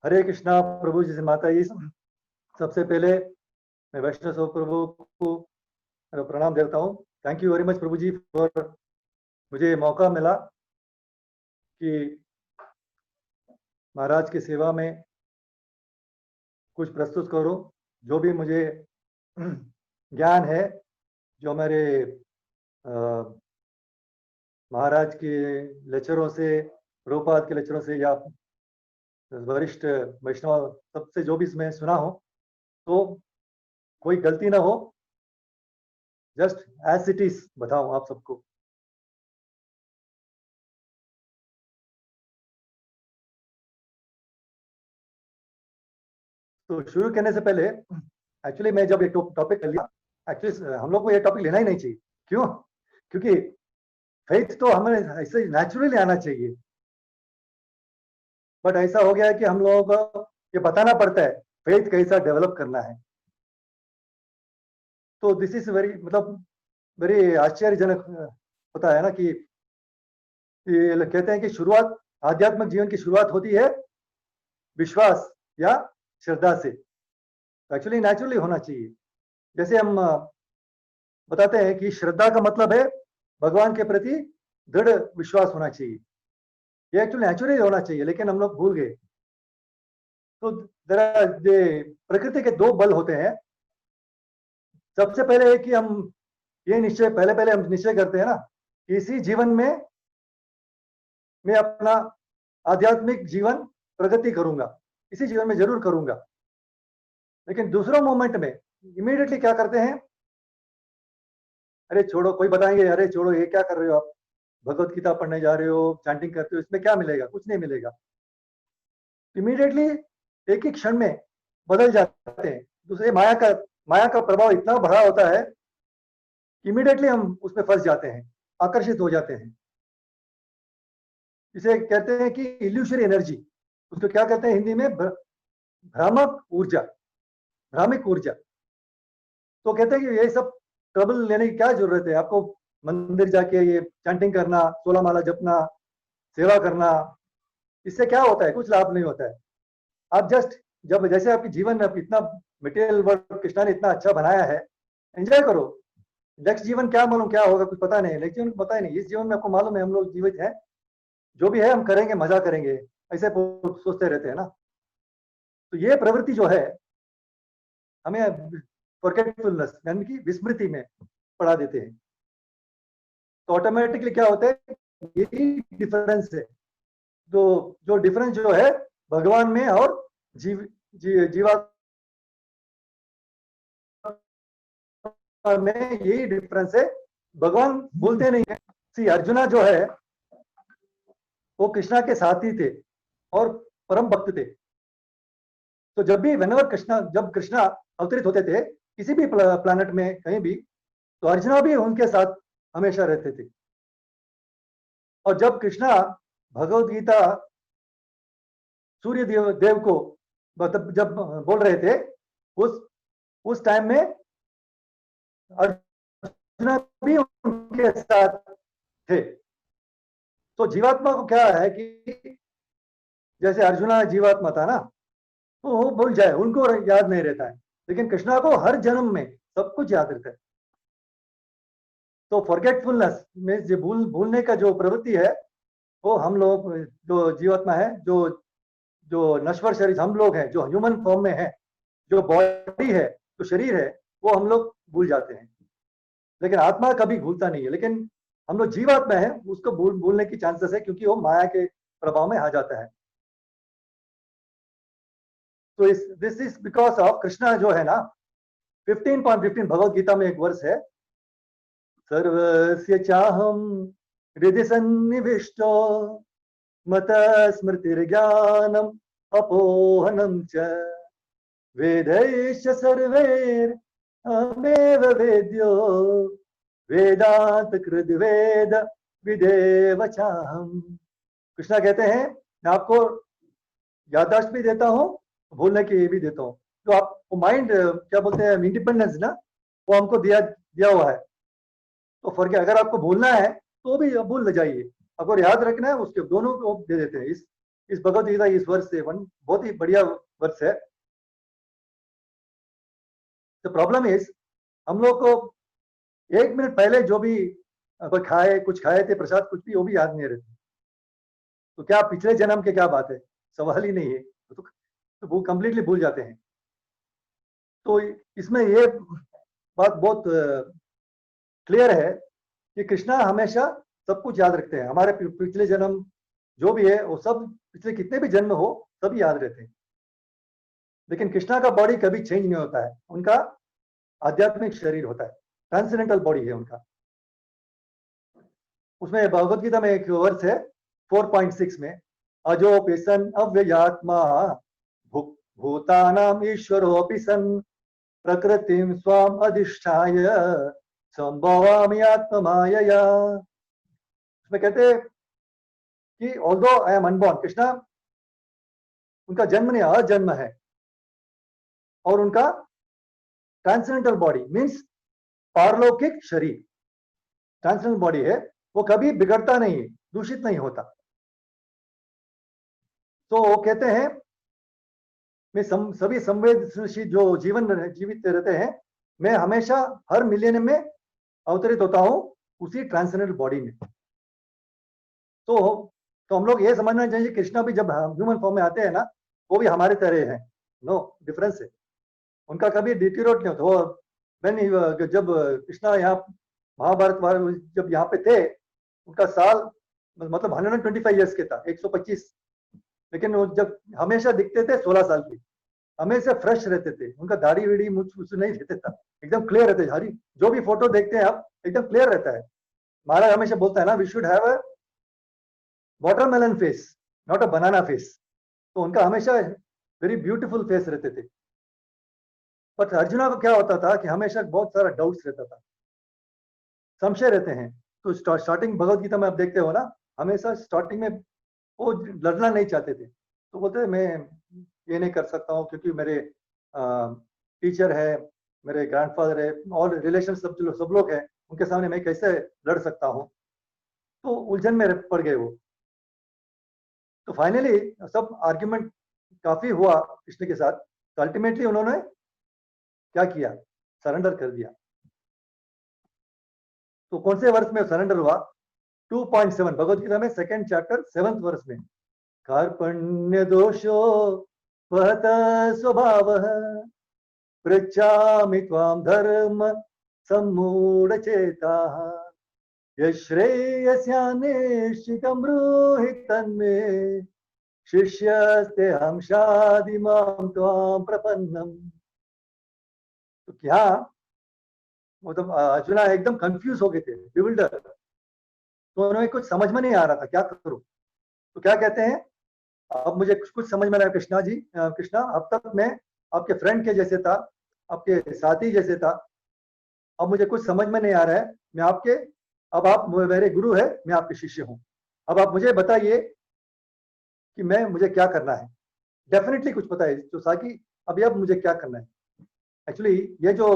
हरे कृष्णा प्रभु जी से माता जी। सबसे पहले मैं वैष्णव सौ प्रभु को प्रणाम देता हूँ। Thank you very much Prabhu ji for मुझे मौका मिला कि महाराज की सेवा में कुछ प्रस्तुत करूं। जो भी मुझे ज्ञान है, जो मेरे महाराज के लेक्चरों से, प्रभुपाद के लेक्चरों से या वरिष्ठ वैष्णव सबसे जो भी मैं सुना हो, तो कोई गलती ना हो, जस्ट एज इट इज बताऊं आप सबको। तो शुरू करने से पहले एक्चुअली मैं जब एक टॉपिक कर लिया, एक्चुअली हम लोग को ये टॉपिक लेना ही नहीं चाहिए। क्यों? क्योंकि फेथ तो हमें ऐसे नेचुरली आना चाहिए, बट ऐसा हो गया है कि हम लोगों को ये बताना पड़ता है फेथ कैसा डेवलप करना है। तो दिस इज वेरी मतलब वेरी आश्चर्यजनक होता है ना कि ये कहते हैं कि शुरुआत, आध्यात्मिक जीवन की शुरुआत होती है विश्वास या श्रद्धा से। एक्चुअली नेचुरली होना चाहिए। जैसे हम बताते हैं कि श्रद्धा का मतलब है भगवान के प्रति दृढ़ विश्वास होना चाहिए। ये एक्चुअली नेचुरली होना चाहिए, लेकिन हम लोग भूल गए। तो जरा प्रकृति के दो बल होते हैं। सबसे पहले है कि हम ये निश्चय पहले हम निश्चय करते हैं ना कि इसी जीवन में मैं अपना आध्यात्मिक जीवन प्रगति करूंगा, इसी जीवन में जरूर करूंगा। लेकिन दूसरा मोमेंट में इमीडिएटली क्या करते हैं, अरे छोड़ो, कोई बताएंगे अरे छोड़ो ये क्या कर रहे हो आप, भगवत गीता पढ़ने जा रहे हो, चैंटिंग करते हो, इसमें क्या मिलेगा? कुछ नहीं मिलेगा। इमीडिएटली एक ही क्षण में बदल जाते हैं। दूसरे माया का प्रभाव इतना बड़ा होता है, इमीडिएटली हम उसमें फंस जाते हैं, आकर्षित हो जाते हैं। इसे कहते हैं कि इल्यूशरी एनर्जी। उसको क्या कहते हैं हिंदी में? भ्रामक ऊर्जा, भ्रामिक ऊर्जा। तो कहते हैं कि ये सब ट्रबल लेने की क्या जरूरत है आपको? मंदिर जाके ये चैंटिंग करना, 16 माला जपना, सेवा करना, इससे क्या होता है? कुछ लाभ नहीं होता है। आप जस्ट जब जैसे आपके जीवन में आप इतना मटेरियल वर्ल्ड कृष्णा ने इतना अच्छा बनाया है, एंजॉय करो। नेक्स्ट जीवन क्या मालूम क्या होगा, कुछ पता नहीं। नेक्स्ट जीवन पता ही नहीं। इस जीवन में आपको मालूम है हम लोग जीवित हैं, जो भी है हम करेंगे, मजा करेंगे, ऐसे सोचते रहते हैं ना। तो ये प्रवृत्ति जो है हमें फॉरगेटफुलनेस यानी कि विस्मृति में पढ़ा देते हैं। तो ऑटोमेटिकली क्या होता है, यही डिफरेंस है। जो डिफरेंस जो है भगवान में और जीवात्मा में, यही डिफरेंस है। भगवान भूलते नहीं है। सी अर्जुना जो है वो कृष्णा के साथी थे और परम भक्त थे। तो जब भी जब कृष्णा अवतरित होते थे किसी भी प्लैनेट में कहीं भी, तो अर्जुना भी उनके साथ हमेशा रहते थे। और जब कृष्णा भगवत गीता सूर्य देव को जब बोल रहे थे, उस टाइम में अर्जुना भी उनके साथ थे। तो जीवात्मा को क्या है कि जैसे अर्जुना जीवात्मा था ना, तो वो भूल जाए, उनको याद नहीं रहता है। लेकिन कृष्णा को हर जन्म में सब कुछ याद रहता है। तो फॉरगेटफुलनेस में जो भूलने का जो प्रवृत्ति है, वो हम लोग जो जीवात्मा है, जो नश्वर शरीर हम लोग हैं, जो ह्यूमन फॉर्म में है, जो बॉडी है, जो शरीर है, वो हम लोग भूल जाते हैं। लेकिन आत्मा कभी भूलता नहीं है। लेकिन हम लोग जीवात्मा है, उसको भूलने की चांसेस है, क्योंकि वो माया के प्रभाव में आ जाता है। तो this is because of Krishna जो है ना, 15.15 भगवत गीता में एक वर्ष है, सर्वस्य चाहम हृदि सन्निविष्टो मत स्मृतिर्ज्ञानम अपोहनम च वेदैश्च सर्वैर् अहमेव वेद्यो वेदांत कृद वेद विदेव चाहम। कृष्णा कहते हैं मैं आपको याददाश्त भी देता हूँ, भूलने की भी देता हूँ। जो आपको माइंड क्या बोलते हैं, इंडिपेंडेंस ना, वो हमको दिया हुआ है। तो फर्क है, अगर आपको भूलना है तो भी भूल न जाइए, अगर याद रखना है उसके दोनों को दे देते हैं। इस भगवत गीता इस वर्ष से बहुत ही बढ़िया वर्ष है। द प्रॉब्लम इज हम लोग को 1 मिनट पहले जो भी कुछ खाए थे प्रसाद कुछ भी वो भी याद नहीं रहते। तो क्या पिछले जन्म के क्या बात है, सवाल ही नहीं है। तो वो कंप्लीटली भूल जाते हैं। तो इसमें ये बात बहुत क्लियर है कि कृष्णा हमेशा सब कुछ याद रखते हैं। हमारे पिछले जन्म जो भी है वो सब पिछले कितने भी जन्म हो सभी याद रहते हैं। लेकिन कृष्णा का बॉडी कभी चेंज नहीं होता है, उनका आध्यात्मिक शरीर होता है, ट्रांसेंडेंटल बॉडी है उनका। उसमें भगवत गीता में एक वर्स है 4.6 में, अजोपिसन अव्ययात्मा भूतानाम ईश्वरोऽपि सन् प्रकृतिं स्वाम अधिष्ठाय संभवामि आत्ममायया। उसमें कहते हैं कि although I am unborn, Krishna उनका जन्म नहीं अजन्म है और उनका ट्रांसेंडेंटल बॉडी मीन्स पारलौकिक शरीर ट्रांसेंडेंटल बॉडी है, वो कभी बिगड़ता नहीं, दूषित नहीं होता। तो वो कहते हैं मैं सभी संवेदनशील जो जीवित रहते हैं, मैं हमेशा हर मिलियन में अवतरित होता हूं उसी ट्रांसेंडेंटल बॉडी में। तो हम लोग ये समझना चाहिए कृष्णा भी जब ह्यूमन फॉर्म में आते हैं ना वो भी हमारे तरह है, नो डिफरेंस है, उनका कभी डिटीरियोरेट नहीं होता। जब कृष्णा यहाँ महाभारत जब यहाँ पे थे उनका साल मतलब 125 ईयर्स के था, 125, लेकिन वो जब हमेशा दिखते थे 16 साल की, हमेशा फ्रेश रहते थे, उनका दाढ़ी वीढ़ी मुझ नहीं रहते था, एकदम क्लियर रहते हरी जो भी फोटो देखते हैं आप एकदम क्लियर रहता है। महाराज हमेशा बोलता है ना we should have a watermelon face not a banana face. तो उनका हमेशा वेरी ब्यूटीफुल फेस रहते थे। बट अर्जुना को क्या होता था कि हमेशा बहुत सारा डाउट्स रहता था, संशय रहते हैं। तो स्टार्टिंग भगवत गीता में आप देखते हो ना, हमेशा स्टार्टिंग में वो लड़ना नहीं चाहते थे। तो बोलते मैं ये नहीं कर सकता हूँ क्योंकि मेरे टीचर है, मेरे ग्रैंडफादर है और रिलेशन सब लोग हैं, उनके सामने मैं कैसे लड़ सकता हूँ। तो उलझन में पड़ गए वो। तो फाइनली सब आर्ग्यूमेंट काफी हुआ कृष्ण के साथ, तो अल्टीमेटली उन्होंने क्या किया, सरेंडर कर दिया। तो कौन से वर्ष में सरेंडर हुआ, 2.7 भगवत गीता में 2nd चैप्टर 7th वर्ष में, कार्पण्य दोषो वहत स्वभावः पृच्छामि त्वां धर्म सम्मूढचेताः यश्रेयस्यान्वेषितं ब्रूहि तन्मे शिष्यस्तेऽहं शाधि मां त्वां प्रपन्नम्। तो क्या मतलब अर्जुना एकदम कंफ्यूज हो गए थे, बिविल्डर, तो उन्हें कुछ समझ में नहीं आ रहा था क्या करूं। तो क्या कहते हैं, अब मुझे कुछ समझ में आया कृष्णा जी, कृष्णा अब तक मैं आपके फ्रेंड के जैसे था, आपके साथी जैसे था, अब मुझे कुछ समझ में नहीं आ रहा है, मैं आपके, अब आप मेरे गुरु है, मैं आपके शिष्य हूं, अब आप मुझे बताइए कि मुझे क्या करना है। डेफिनेटली कुछ पता है तो साकी, अभी अब मुझे क्या करना है। एक्चुअली ये जो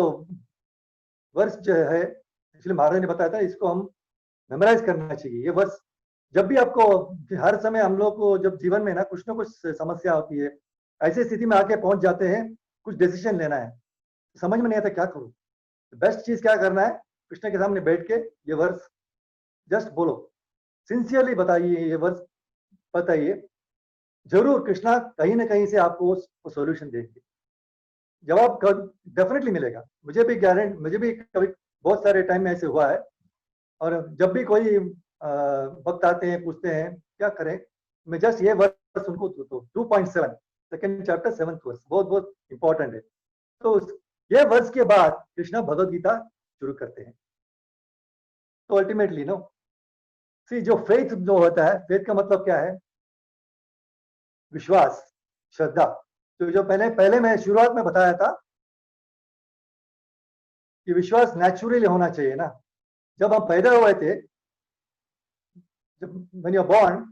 वर्ष जो है एक्चुअली महाराज ने बताया था, इसको हम मेमोराइज करना चाहिए। ये वर्ष जब भी आपको, हर समय हम लोग को जब जीवन में ना कुछ समस्या होती है, ऐसी स्थिति में आके पहुंच जाते हैं, कुछ डिसीजन लेना है, समझ में नहीं आता क्या करूं। बेस्ट चीज क्या करना है, कृष्ण के सामने बैठ के ये वर्ष जस्ट बोलो, सिंसियरली बताइए, ये वर्ष बताइए, जरूर कृष्णा कहीं ना कहीं से आपको सोल्यूशन देंगे, जवाब डेफिनेटली मिलेगा। मुझे भी कभी बहुत सारे टाइम में ऐसे हुआ है, और जब भी कोई वक्त आते हैं पूछते हैं क्या करें, मैं जस्ट ये वर्स उनको 2.7 2nd चैप्टर 7th वर्स बहुत बहुत इंपॉर्टेंट है। तो ये वर्स के बाद कृष्णा भगवत गीता शुरू करते हैं। तो अल्टीमेटली नो सी, जो फेथ जो होता है, फेथ का मतलब क्या है, विश्वास, श्रद्धा। तो जो पहले मैं शुरुआत में बताया था कि विश्वास नेचुरली होना चाहिए ना। जब हम पैदा हुए थे, जब when you are born,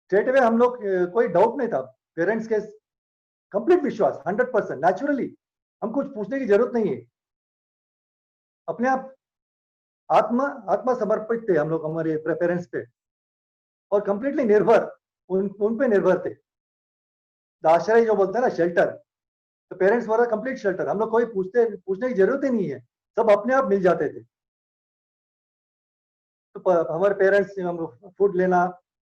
straight away हम लोग कोई डाउट नहीं था, पेरेंट्स के कंप्लीट विश्वास 100% नेचुरली, हम कुछ पूछने की जरूरत नहीं है, अपने आप आत्मा समर्पित थे हम लोग हमारे पेरेंट्स पे, और कंप्लीटली निर्भर उन पे निर्भर थे। आश्रय जो बोलते हैं ना, शेल्टर, तो पेरेंट्स वाला कंप्लीट शेल्टर, हम लोग कोई पूछने की जरूरत ही नहीं है, सब अपने आप मिल जाते थे। तो हमारे पेरेंट्स हम फूड लेना,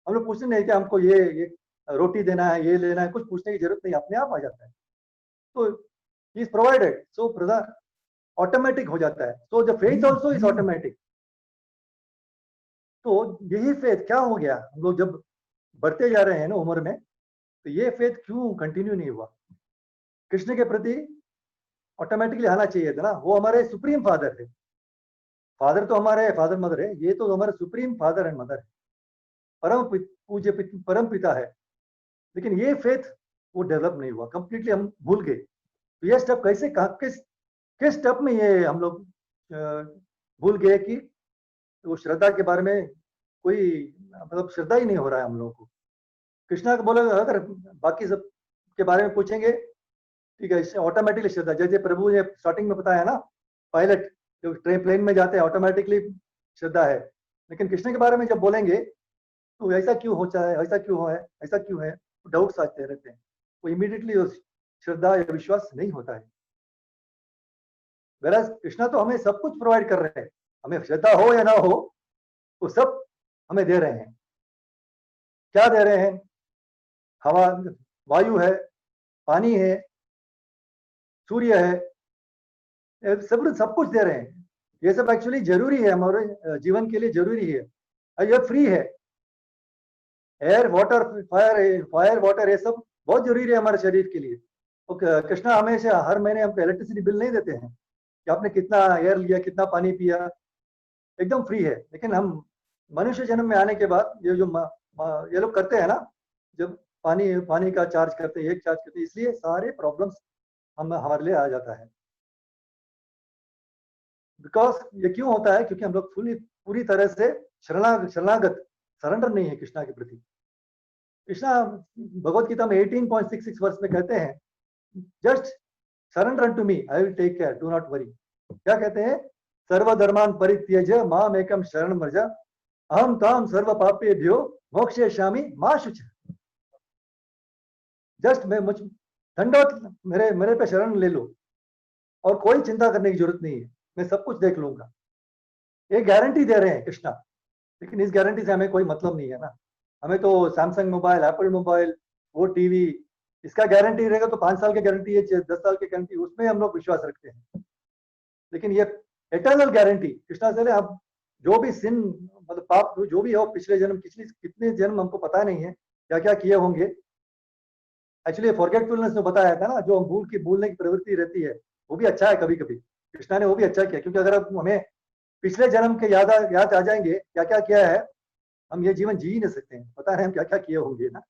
हम लोग पूछते नहीं कि हमको ये रोटी देना है, ये लेना है, कुछ पूछने की जरूरत नहीं, अपने आप आ जाता है। तो is provided, so brother automatic हो जाता है। So the faith also is automatic. तो यही फेथ क्या हो गया, हम लोग जब बढ़ते जा रहे हैं ना उम्र में, तो ये फेथ क्यों कंटिन्यू नहीं हुआ? कृष्ण के प्रति ऑटोमेटिकली आना चाहिए था ना, वो हमारे सुप्रीम फादर है। फादर तो हमारे फादर मदर है, ये तो हमारे सुप्रीम फादर एंड मदर है, पूज्य परम पिता है। लेकिन ये फेथ वो डेवलप नहीं हुआ, कंप्लीटली हम भूल गए। तो ये स्टेप कैसे किस स्टेप में ये हम लोग भूल गए कि वो श्रद्धा के बारे में कोई मतलब श्रद्धा ही नहीं हो रहा है हम लोगों को। कृष्णा को बोला अगर बाकी सब के बारे में पूछेंगे, ठीक है, इससे ऑटोमेटिकली श्रद्धा, जैसे प्रभु ने स्टार्टिंग में बताया ना, पायलट जो प्लेन में जाते हैं ऑटोमेटिकली श्रद्धा है। लेकिन कृष्ण के बारे में जब बोलेंगे तो ऐसा क्यों होता है, ऐसा क्यों है, ऐसा क्यों है, डाउट्स आते रहते हैं, वो इमीडिएटली श्रद्धा या विश्वास नहीं होता है। वेराज कृष्णा तो हमें सब कुछ प्रोवाइड कर रहे हैं, हमें श्रद्धा हो या ना हो, वो सब हमें दे रहे हैं। क्या दे रहे हैं? हवा, वायु है, पानी है, सूर्य है, सब कुछ दे रहे हैं। ये सब एक्चुअली जरूरी है, हमारे जीवन के लिए जरूरी है, और ये फ्री है। एयर वाटर फायर वाटर, ये सब बहुत जरूरी है हमारे शरीर के लिए। तो कृष्णा हमेशा हर महीने हमको इलेक्ट्रिसिटी बिल नहीं देते हैं कि आपने कितना एयर लिया, कितना पानी पिया, एकदम फ्री है। लेकिन हम मनुष्य जन्म में आने के बाद ये जो ये लोग करते हैं ना, जब पानी का चार्ज करते हैं, एक चार्ज करते हैं, इसलिए सारे प्रॉब्लम्स हमारे लिए आ जाता है। बिकॉज ये क्यों होता है? क्योंकि हम लोग पूरी तरह से शरणागत, सरेंडर नहीं है कृष्णा के प्रति। कृष्णा भगवत गीता में 18.66 वर्ष में कहते हैं, just surrender to me, I will take care, do not worry. क्या कहते हैं? सर्वधर्मान परित्यज माम एकम शरणं व्रज, अहम ताम सर्व पापेभ्यो मोक्षयिष्यामि मा शुचः। जस्ट मुझ दंडवत मेरे पे शरण ले लो, और कोई चिंता करने की जरूरत नहीं है, मैं सब कुछ देख लूंगा। ये गारंटी दे रहे हैं कृष्णा, लेकिन इस गारंटी से हमें कोई मतलब नहीं है ना। हमें तो सैमसंग मोबाइल, एप्पल मोबाइल, वो टीवी, इसका गारंटी रहेगा तो 5 साल की गारंटी है, 10 साल की गारंटी, उसमें हम लोग विश्वास रखते हैं। लेकिन ये एटर्नल गारंटी कृष्णा से आप जो भी सिन, मतलब पाप जो भी हो पिछले जन्म, कितने जन्म हमको पता नहीं है क्या क्या किए होंगे। एक्चुअली फॉरगेटफुलनेस जो बताया था ना, जो भूलने की प्रवृत्ति रहती है, वो भी अच्छा है कभी कभी। कृष्णा ने वो भी अच्छा किया, क्योंकि अगर हमें पिछले जन्म के याद आ जाएंगे क्या क्या किया है, हम ये जीवन जी ही नहीं सकते हैं, पता नहीं हम क्या क्या किए होंगे ना।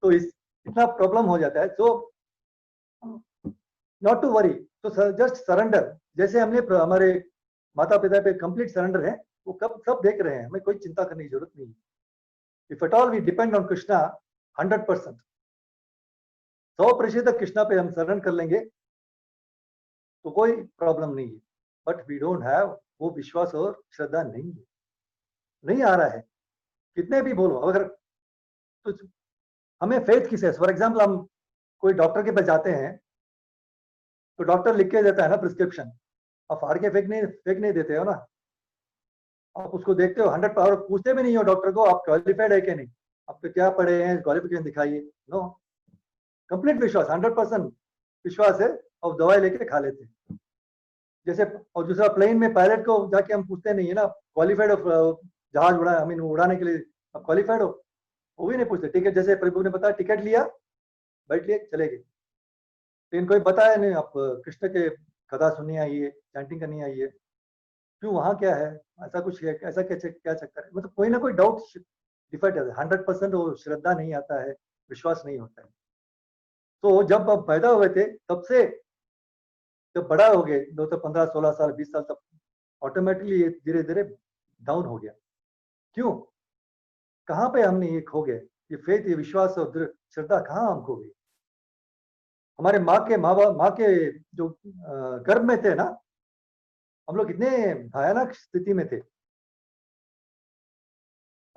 तो इतना प्रॉब्लम हो जाता है। सो नॉट टू वरी, तो जस्ट सरेंडर, जैसे हमने हमारे माता पिता पे कंप्लीट सरेंडर है, वो कब सब देख रहे हैं, हमें कोई चिंता करने की जरूरत नहीं है। If at all we depend on Krishna 100%, 100% Krishna पे हम सरेंडर कर लेंगे तो कोई प्रॉब्लम नहीं है। बट वी डोंट हैव वो विश्वास और श्रद्धा नहीं है, नहीं आ रहा है, कितने भी बोलो। अगर तो हमें फेथ किसे, फॉर एग्जाम्पल हम कोई डॉक्टर के पास जाते हैं, तो डॉक्टर लिख के देता है ना प्रिस्क्रिप्शन, आप फाड़ के फेंक नहीं देते हो ना, आप उसको देखते हो 100 और पूछते भी नहीं हो डॉक्टर को आप क्वालिफाइड है कि नहीं, आप पे क्या पढ़े हैं, क्वालिफिकेशन दिखाइए। नो, कंप्लीट विश्वास, 100% विश्वास है, और दवाई लेके खा लेते हैं। जैसे और दूसरा, प्लेन में पायलट को जाके हम पूछते नहीं है ना, क्वालिफाइड हो जहाज उड़ाने के लिए, आप क्वालिफाइड हो, वो भी नहीं पूछते। टिकट, जैसे प्रभु ने बताया, टिकट लिया, बैठ लिए, चले गए। लेकिन कोई बताया नहीं, आप कृष्ण के कथा सुननी आई है, चैंटिंग करनी आई है, क्यों, वहां क्या है, ऐसा कुछ है, ऐसा क्या चक्कर है, मतलब कोई ना कोई डाउट डिफेक्ट है। 100% वो श्रद्धा नहीं आता है, विश्वास नहीं होता है। तो जब आप पैदा हुए थे तब से जब बड़ा हो गए, 15, 16 साल, 20 साल तक, ऑटोमेटिकली ये धीरे धीरे डाउन हो गया। क्यों, कहाँ पे हमने ये खो गए, ये फेथ, ये विश्वास और श्रद्धा कहाँ हम खो गए? हमारे माँ के जो गर्भ में थे ना, हम लोग कितने भयानक स्थिति में थे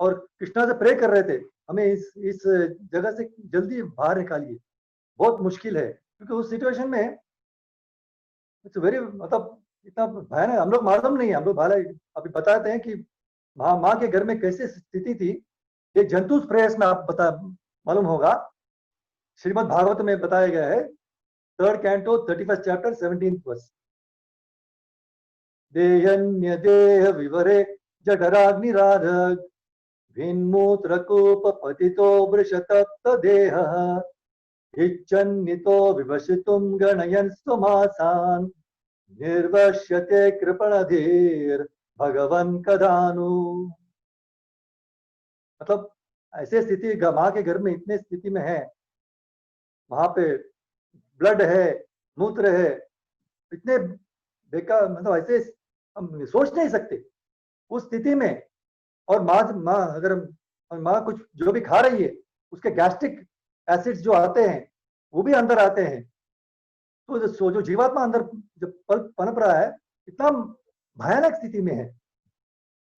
और कृष्णा से प्रे कर रहे थे, हमें इस जगह से जल्दी बाहर निकालिए, बहुत मुश्किल है। क्योंकि उस सिचुएशन में इट्स वेरी, मतलब इतना भयानक, हम लोग मालूम नहीं है, हम लोग भाला अभी बताते हैं कि माँ के घर में कैसे स्थिति थी। एक जंतु प्रेयस में आप बता मालूम होगा, श्रीमद् भागवत में बताया गया है, 3rd canto 31st chapter 17th verse. देहन्य देह विवरे जठराग्निराधक भिन्मूत्रकूप पतितो वृषतप्त देहः इच्छन्नितो विवसितुं गणयन् स्वमासान् निर्वश्यते कृपणधीर भगवन् कदानु। मतलब ऐसे स्थिति माँ के घर में इतने स्थिति में है, वहां पे ब्लड है, मूत्र है, इतने बेकार, मतलब ऐसे हम सोच नहीं सकते उस स्थिति में। और माँ अगर माँ कुछ जो भी खा रही है, उसके गैस्ट्रिक एसिड्स जो आते हैं वो भी अंदर आते हैं। तो जो जीवात्मा अंदर जब पनप रहा है, इतना भयानक स्थिति में है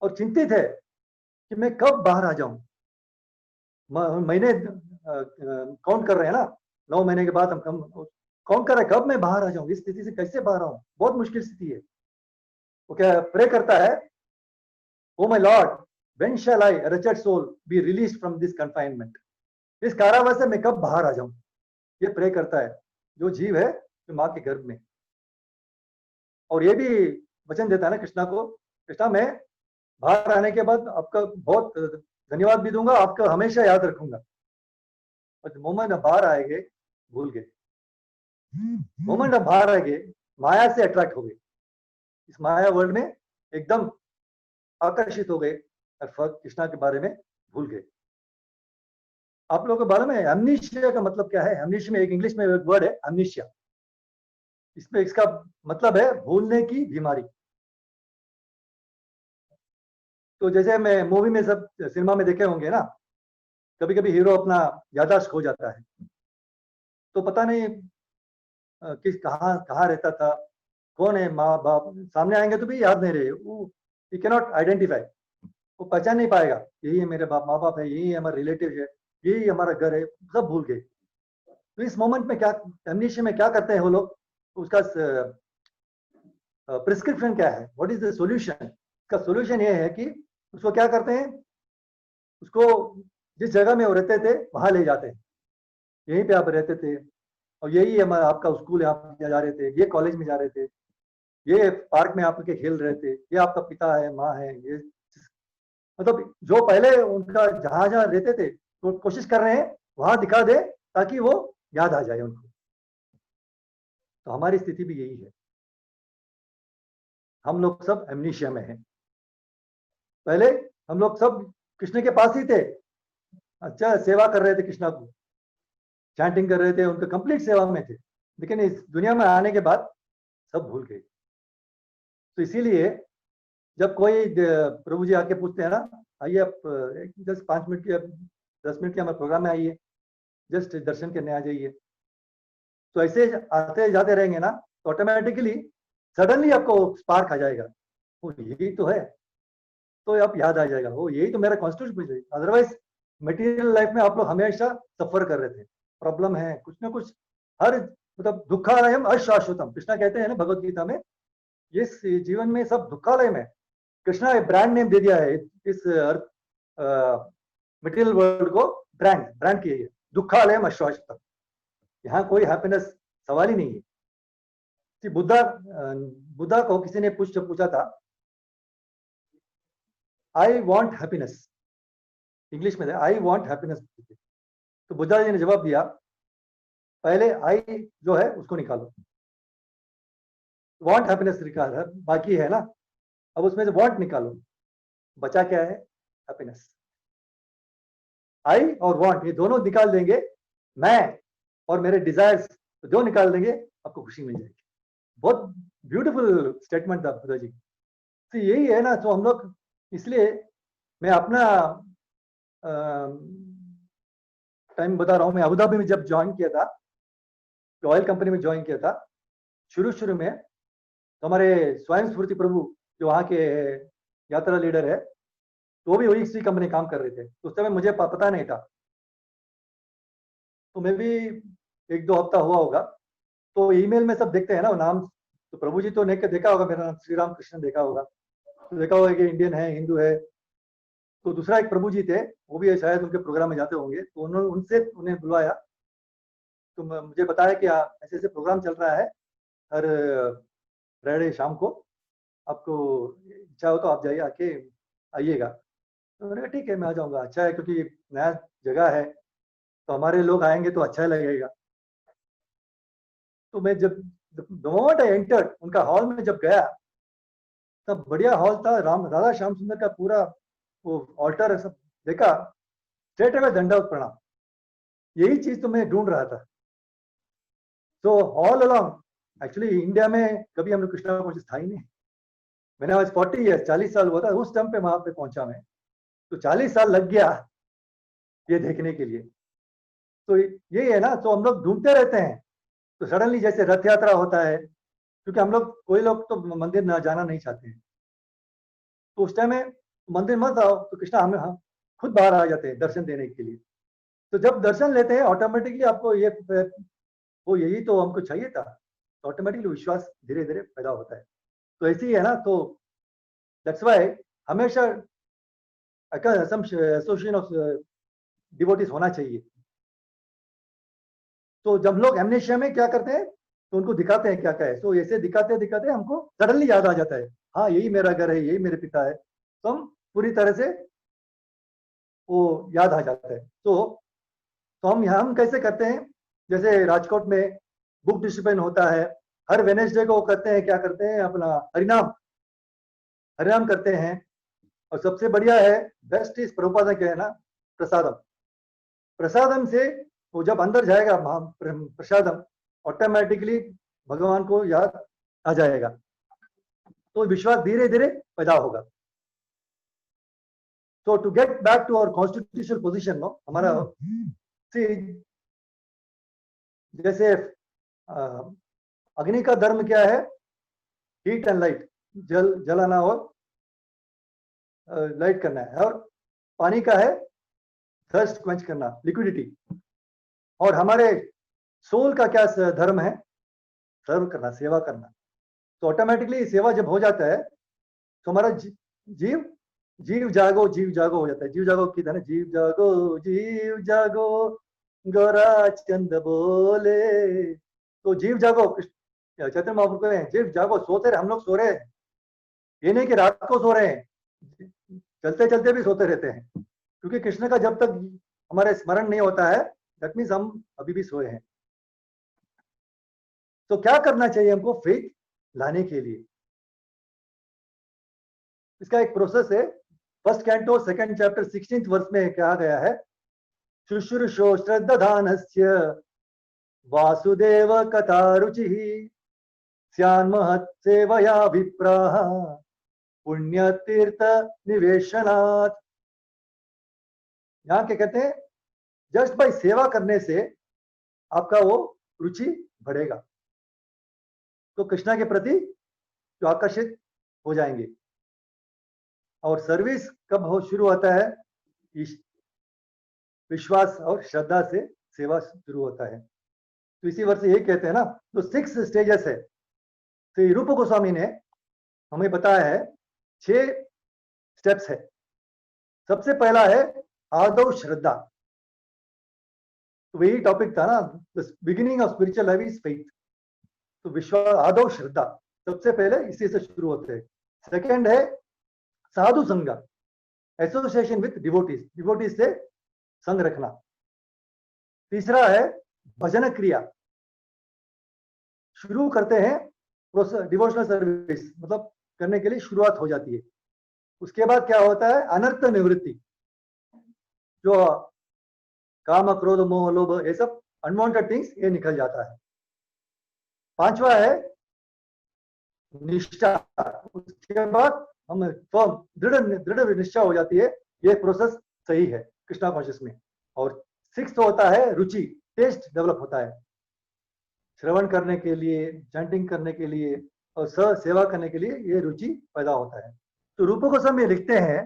और चिंतित है कि मैं कब बाहर आ जाऊं। महीने काउंट कर रहे हैं ना, 9 महीने के बाद हम काउंट कर रहे हैं कब मैं बाहर आ जाऊं, इस स्थिति से कैसे बाहर आऊं, बहुत मुश्किल स्थिति है। वो क्या प्रे करता है, O my lord when shall I wretched soul be released from this confinement, इस कारावास से मैं कब बाहर आ जाऊं, ये प्रे करता है जो जीव है जो माँ के गर्भ में। और ये भी वचन देता है ना कृष्णा को, कृष्णा मैं बाहर आने के बाद आपका बहुत धन्यवाद भी दूंगा, आपका हमेशा याद रखूंगा। और मोमेंट आप बाहर आएंगे भूल गए, मोमेंट आप बाहर आएंगे माया से अट्रैक्ट हो गए, इस माया वर्ल्ड में एकदम आकर्षित हो गए और कृष्णा के बारे में भूल गए। आप लोगों को मालूम है एमनीशिया का मतलब क्या है? एमनीशिया में एक इंग्लिश में एक वर्ड है एमनीशिया, इसमें इसका मतलब है भूलने की बीमारी। तो जैसे मैं मूवी में सब सिनेमा में देखे होंगे ना, कभी कभी हीरो अपना याददाश्त खो जाता है, तो पता नहीं किस कहाँ कहाँ रहता था, कौन है, माँ बाप सामने आएंगे तो भी याद नहीं रहे, वो यू कैन नॉट आइडेंटिफाई, वो पहचान नहीं पाएगा यही है मेरे बाप माँ बाप है, यही हमारे रिलेटिव है, यही हमारा घर है, सब भूल गए। तो इस मोमेंट में क्या एमनीशिया में क्या करते हैं वो लोग, उसका प्रिस्क्रिप्शन क्या है, व्हाट इज द सॉल्यूशन? इसका सॉल्यूशन ये है कि उसको क्या करते हैं, उसको जिस जगह में वो रहते थे वहां ले जाते हैं, यहीं पे आप रहते थे और यही हमारा आपका स्कूल है, आप जा रहे थे, ये कॉलेज में जा रहे थे, ये पार्क में आप खेल रहे थे, ये आपका पिता है, माँ है, ये मतलब जो पहले उनका जहां जहां रहते थे तो कोशिश कर रहे हैं वहां दिखा दे ताकि वो याद आ जाए उनको। तो हमारी स्थिति भी यही है, हम लोग सब एमनीशिया में हैं। पहले हम लोग सब कृष्ण के पास ही थे, अच्छा सेवा कर रहे थे, कृष्णा को चैंटिंग कर रहे थे, उनके कंप्लीट सेवा में थे, लेकिन इस दुनिया में आने के बाद सब भूल गए। तो इसीलिए जब कोई प्रभु जी आके पूछते हैं ना, आइए आप जस्ट 5 मिनट के 10 मिनट के हमारे प्रोग्राम में आइए, जस्ट दर्शन करने आ जाइए, तो ऐसे आते जाते रहेंगे ना तो ऑटोमेटिकली सडनली आपको स्पार्क आ जाएगा, वो यही तो है, तो आप याद आ जाएगा, वो यही तो मेरा कॉन्स्टिट्यूशन है। अदरवाइज मटेरियल लाइफ में आप लोग हमेशा सफर कर रहे थे, प्रॉब्लम है कुछ ना कुछ, हर मतलब दुखालयम अशाश्वतम, कृष्णा कहते हैं ना भगवत गीता में, इस जीवन में सब दुखालय में, कृष्णा एक ब्रांड नेम दे दिया है इस मटेरियल वर्ल्ड को, ब्रांड किया है दुखालयम अशाश्वतम, यहाँ कोई हैप्पीनेस सवाल ही नहीं है। बुद्धा को किसी ने पूछा था, आई वॉन्ट हैप्पीनेस, इंग्लिश में आई वॉन्ट हैप्पीनेस, तो बुद्धा जी ने जवाब दिया, पहले आई जो है उसको निकालो, वॉन्ट हैप्पीनेस निकाल है बाकी है ना, अब उसमें से वॉन्ट निकालो, बचा क्या है? हैप्पीनेस। आई और वॉन्ट ये दोनों निकाल देंगे, मैं और मेरे डिजायर्स जो निकाल देंगे, आपको खुशी मिल जाएगी। बहुत ब्यूटीफुल स्टेटमेंट था बुद्धा जी। तो यही है ना, तो हम लोग, इसलिए मैं अपना टाइम बता रहा हूँ, मैं अबुधाबी में जब ज्वाइन किया था, ऑयल कंपनी में ज्वाइन किया था, शुरू में तो हमारे स्वयं स्फूर्ति प्रभु जो वहाँ के यात्रा लीडर है, तो वो भी वही इसी कंपनी काम कर रहे थे। तो उस समय मुझे पता नहीं था, तो मैं भी 1-2 हफ्ता हुआ होगा, तो ईमेल में सब देखते हैं ना वो नाम, तो प्रभु जी तो नहीं देखा होगा, मेरा नाम श्री राम कृष्ण देखा होगा, तो देखा होगा कि इंडियन है, हिंदू है। तो दूसरा एक प्रभु जी थे, वो भी शायद उनके प्रोग्राम में जाते होंगे, तो उन्होंने उनसे उन्हें बुलवाया, तो मुझे बताया कि ऐसे ऐसे प्रोग्राम चल रहा है हर फ्राइडे शाम को, आपको इच्छा हो तो आप जाइए, आके आइएगा। तो मैंने कहा ठीक है, मैं आ जाऊंगा, अच्छा है, क्योंकि नया जगह है तो हमारे लोग आएंगे तो अच्छा लगेगा। तो मैं जब द मोमेंट आई एंटर्ड उनका हॉल में जब गया, तब बढ़िया हॉल था, राम राधा श्याम सुंदर का पूरा वो ऑल्टर सब देखा, स्ट्रेट अवे दंडवत प्रणाम, यही चीज तो मैं ढूंढ रहा था। तो ऑल अलोंग एक्चुअली इंडिया में कभी हम लोग कृष्णा कॉन्शियस था ही नहीं। मैंने आज 40 ईयर्स 40 साल हुआ था उस टाइम पे वहां पे पहुंचा मैं, तो 40 साल लग गया ये देखने के लिए। तो ये है ना, तो हम लोग ढूंढते रहते हैं, तो सडनली जैसे रथ यात्रा होता है, क्योंकि हम लोग कोई लोग तो मंदिर ना जाना नहीं चाहते हैं, तो उस टाइम में मंदिर मत आओ तो कृष्णा हम खुद बाहर आ जाते हैं दर्शन देने के लिए। तो जब दर्शन लेते हैं ऑटोमेटिकली आपको ये वो यही तो हमको चाहिए था, तो ऑटोमेटिकली विश्वास धीरे धीरे पैदा होता है। तो ऐसे ही है ना, तो दैट्स वाई हमेशा एसोसिएशन ऑफ डिवोटीज होना चाहिए। तो जब लोग एमनेशिया में क्या करते हैं, तो उनको दिखाते हैं क्या क्या है, तो ऐसे दिखाते दिखाते हमको सडनली याद आ जाता है, हाँ यही मेरा घर है, यही मेरे पिता है, तो हम पूरी तरह से वो याद आ जाता है। तो हम कैसे करते हैं, जैसे राजकोट में बुक डिसिप्लिन होता है, हर वेनेसडे को करते हैं, क्या करते हैं अपना हरिनाम हरिनाम करते हैं। और सबसे बढ़िया है, बेस्ट इज प्रभुपाद क्या है ना, प्रसादम। प्रसादम से वो जब अंदर जाएगा प्रसादम, ऑटोमेटिकली भगवान को याद आ जाएगा, तो विश्वास धीरे धीरे पैदा होगा। तो to get back to our constitutional position no, हमारा जैसे अग्नि का धर्म क्या है, हीट एंड लाइट, जलाना और लाइट करना है, और पानी का है थर्स्ट क्वेंच करना, लिक्विडिटी। और हमारे सोल का क्या धर्म है, सर्व करना, सेवा करना। तो ऑटोमेटिकली सेवा जब हो जाता है तो हमारा जीव जीव जागो हो जाता है। जीव जागो की तरह, जीव जागो गोरा चंद बोले, तो जीव जागो चैतन्य महाप्रभु कह रहे हैं, जीव जागो, सोते रहे, हम लोग सो रहे हैं, ये नहीं कि रात को सो रहे हैं, चलते चलते भी सोते रहते हैं, क्योंकि कृष्ण का जब तक हमारे स्मरण नहीं होता है, दैट मीन्स हम अभी भी सोए हैं। तो क्या करना चाहिए हमको फेथ लाने के लिए, इसका एक प्रोसेस है। First canto second chapter 16th verse में कहा गया है, शुश्रूषो श्रद्धानस्य वासुदेव कथा रुचि स्यान्महत् सेवया विप्राः पुण्य तीर्थ निवेशनात्। यहाँ क्या कहते हैं, जस्ट बाय सेवा करने से आपका वो रुचि बढ़ेगा, तो कृष्णा के प्रति जो आकर्षित हो जाएंगे। और सर्विस कब हो शुरू होता है, विश्वास और श्रद्धा से सेवा शुरू होता है। तो इसी वर्ष ये कहते हैं ना, तो 6 स्टेजेस है। तो रूप गोस्वामी ने हमें बताया है 6 स्टेप्स है। सबसे पहला है आदौ श्रद्धा, तो वही टॉपिक था ना, beginning of spiritual life is faith. तो विश्वास, आदौ श्रद्धा, सबसे पहले इसी से शुरू होते हैं। सेकंड है साधु संग, एसोसिएशन विद डिवोटीज, डिवोटीज से संग रखना। तीसरा है भजन क्रिया, शुरू करते हैं डिवोशनल सर्विस, मतलब करने के लिए शुरुआत हो जाती है। उसके बाद क्या होता है, अनर्थ निवृत्ति, जो काम क्रोध मोह लोभ ये सब अनवांटेड थिंग्स ये निकल जाता है। पांचवा है निष्ठा, उसके बाद हम दृढ़ निष्ठा हो जाती है, ये प्रोसेस सही है कृष्णा कॉन्शियस में। और 6th होता है रुचि, टेस्ट डेवलप होता है, श्रवण करने के लिए, चैंटिंग करने के लिए, और सेवा करने के लिए ये रुचि पैदा होता है। तो रूपों को सब ये लिखते हैं।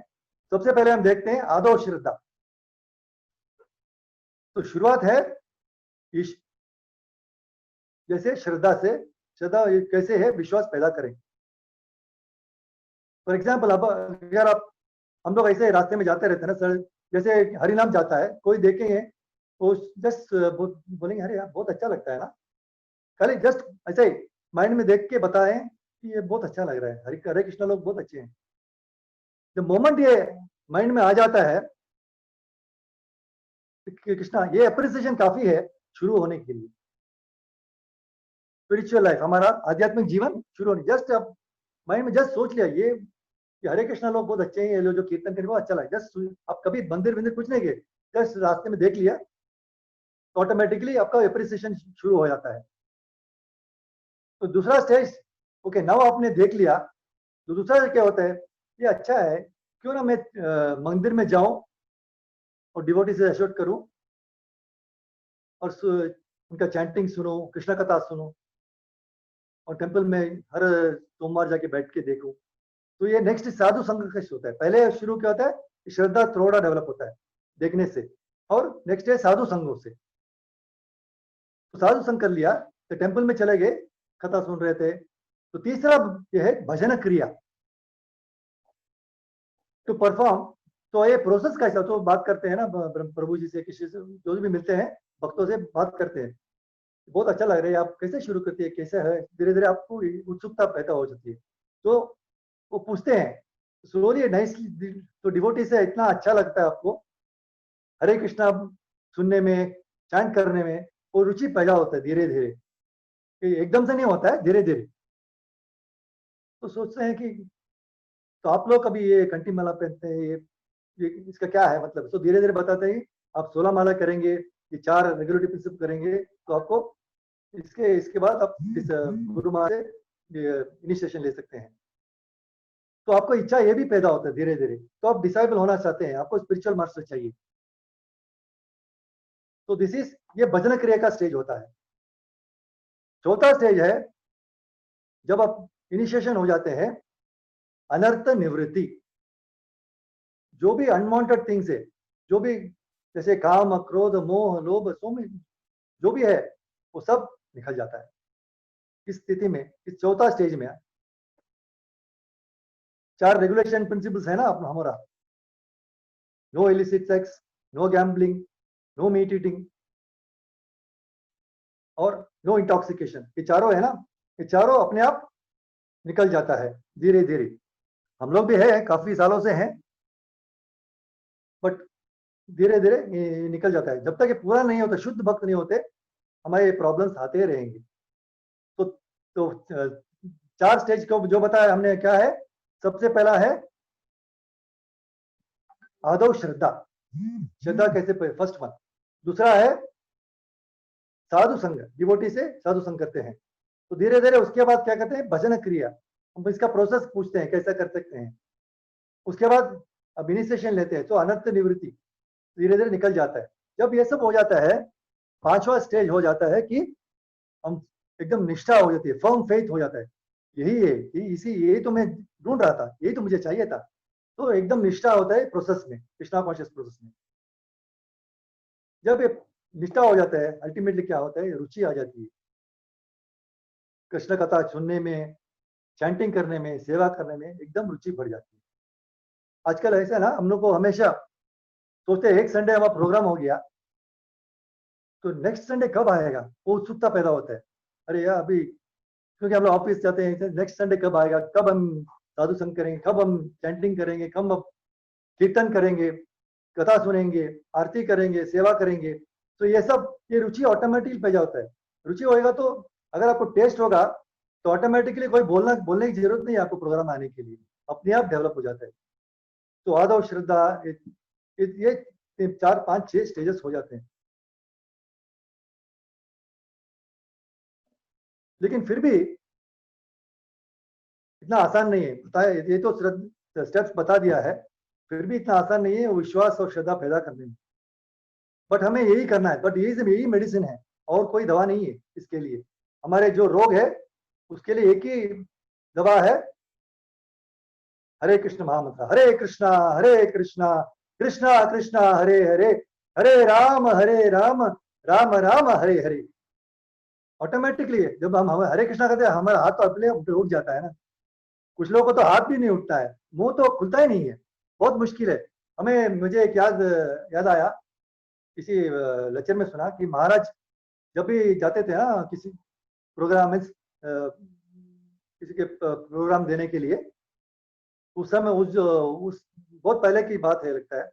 सबसे पहले हम देखते हैं आदो श्रद्धा। तो शुरुआत है जैसे श्रद्धा से। श्रद्धा कैसे है? विश्वास पैदा करें। फॉर एग्जाम्पल, अब अगर आप हम लोग ऐसे रास्ते में जाते रहते हैं ना सर, जैसे हरिनाम जाता है, कोई देखेंगे वो जस्ट बोलेंगे अरे यार बहुत अच्छा लगता है ना, खाली जस्ट ऐसे ही माइंड में देख के बताएं कि ये बहुत अच्छा लग रहा है, हरे हरे कृष्णा लोग बहुत अच्छे हैं। जब मोमेंट ये माइंड में आ जाता है कि कृष्णा, ये अप्रिसिएशन काफी है शुरू होने के लिए। स्पिरिचुअल लाइफ, हमारा आध्यात्मिक जीवन शुरू होने, जस्ट अब माइंड में जस्ट सोच लिया ये कि हरे कृष्णा लोग बहुत अच्छे हैं, ये लोग जो कीर्तन करेंगे वो अच्छा लगे, जस्ट आप कभी मंदिर विंदिर कुछ नहीं गए, जस्ट रास्ते में देख लिया तो ऑटोमेटिकली आपका एप्रिसिएशन शुरू हो जाता है। तो दूसरा स्टेज, ओके नाउ आपने देख लिया, तो दूसरा क्या होता है, ये अच्छा है, क्यों ना मैं मंदिर में जाऊं और डिवोटी से एश्योर्ड करूं और उनका चैंटिंग सुनो, कृष्णा कथा सुनो, और टेंपल में हर सोमवार जाके बैठ के देखूं। तो ये नेक्स्ट साधु संग का होता है। पहले शुरू क्या होता है, श्रद्धा थोड़ा डेवलप होता है देखने से, और नेक्स्ट है साधु संगों से। तो साधु संग कर लिया, तो टेंपल में चले गए, कथा सुन रहे थे। तो तीसरा ये है भजन क्रिया, टू परफॉर्म। तो ये प्रोसेस कैसा, तो बात करते हैं ना प्रभु जी से, किसी से जो भी मिलते हैं भक्तों से बात करते हैं, बहुत अच्छा लग रहा है, आप कैसे शुरू करती है, कैसे है, धीरे धीरे आपको उत्सुकता पैदा हो जाती है। तो वो पूछते हैं स्लोली नाइसली, तो डिवोटी से इतना अच्छा लगता है आपको हरे कृष्णा सुनने में, चैंट करने में, वो रुचि पैदा होता है धीरे धीरे, एकदम से नहीं होता है, धीरे धीरे। तो सोचते हैं कि तो आप लोग कभी ये कंठी माला पहनते हैं, ये इसका क्या है मतलब, तो धीरे धीरे बताते हैं आप 16 माला करेंगे, ये 4 रेगुलेटरी प्रिंसिपल करेंगे, तो आपको इसके बाद आप इस गुरु महाराज से इनिशिएशन ले सकते हैं। तो आपको इच्छा ये भी पैदा होता है धीरे धीरे, तो आप डिसाइबल होना चाहते हैं, आपको स्पिरिचुअल मास्टर चाहिए। तो दिस इज, ये भजन क्रिया का स्टेज होता है। चौथा स्टेज है जब आप इनिशिएशन हो जाते हैं, अनर्थ निवृत्ति। जो भी अनवांटेड थिंग्स है, जो भी जैसे काम, क्रोध, मोह, लोभ, जो भी है वो सब निकल जाता है इस स्थिति में, इस चौथा स्टेज में। 4 रेगुलेशन प्रिंसिपल्स है ना हमारा, no illicit sex, no gambling, no meat eating और नो इंटॉक्सिकेशन, ये चारों है ना, ये चारों अपने आप निकल जाता है धीरे धीरे। हम लोग भी है काफी सालों से हैं, बट धीरे धीरे ये निकल जाता है। जब तक ये पूरा नहीं होता, शुद्ध भक्त नहीं होते, हमारे प्रॉब्लम्स आते रहेंगे। तो 4 स्टेज को जो बताया हमने, क्या है, सबसे पहला है आदौ श्रद्धा, श्रद्धा कैसे, फर्स्ट वन। दूसरा है साधु संग, डिवोटी से साधु संग करते हैं। तो धीरे धीरे उसके बाद क्या करते हैं, भजन क्रिया, हम इसका प्रोसेस पूछते हैं कैसा कर सकते हैं। उसके बाद अब इनिशिएशन लेते हैं, तो अनर्थ निवृत्ति धीरे धीरे निकल जाता है। जब ये सब हो जाता है, 5वां स्टेज हो जाता है कि हम एकदम निष्ठा हो जाती है, फर्म फेथ हो जाता है, यही है, यही तो मैं ढूंढ रहा था, यही तो मुझे चाहिए था। तो एकदम निष्ठा होता है प्रोसेस में, कृष्णा कॉन्शियस प्रोसेस में। जब ये निष्ठा हो जाता है, अल्टीमेटली क्या होता है, रुचि आ जाती है कृष्ण कथा सुनने में, चैंटिंग करने में, सेवा करने में एकदम रुचि बढ़ जाती है। आजकल ऐसा ना, हम लोग को हमेशा सोचते हैं एक संडे हमारा प्रोग्राम हो गया तो नेक्स्ट संडे कब आएगा, वो उत्सुकता पैदा होता है। अरे यार अभी, क्योंकि हम लोग ऑफिस जाते हैं, नेक्स्ट संडे कब आएगा, कब हम साधु संग करेंगे, कब हम चैंटिंग करेंगे, कब हम कीर्तन करेंगे, कथा सुनेंगे, आरती करेंगे, सेवा करेंगे। तो ये सब, ये रुचि ऑटोमेटिकली पैदा होता है। रुचि होएगा तो अगर आपको टेस्ट होगा तो ऑटोमेटिकली कोई बोलने की जरूरत नहीं है आपको प्रोग्राम आने के लिए, अपने आप डेवलप हो जाता है। तो आदव श्रद्धा, ये 4, 5, 6 स्टेजेस हो जाते हैं। लेकिन फिर भी इतना आसान नहीं है, पता है, ये तो स्टेप्स बता दिया है, फिर भी इतना आसान नहीं है विश्वास और श्रद्धा पैदा करने में। बट हमें यही करना है, बट यही मेडिसिन है, और कोई दवा नहीं है इसके लिए। हमारे जो रोग है उसके लिए एक ही दवा है हरे कृष्ण महामंत्र, हरे कृष्णा कृष्णा कृष्णा हरे हरे, हरे राम राम राम हरे हरे। ऑटोमेटिकली जब हम हरे कृष्णा करते हैं हमारा हाथ तो अपने उठ जाता है ना। कुछ लोगों को तो हाथ भी नहीं उठता है, मुंह तो खुलता ही नहीं है, बहुत मुश्किल है। मुझे एक याद आया, किसी लेक्चर में सुना कि महाराज जब भी जाते थे ना किसी प्रोग्राम में, किसी के प्रोग्राम देने के लिए, उस समय उस बहुत पहले की बात है लगता है,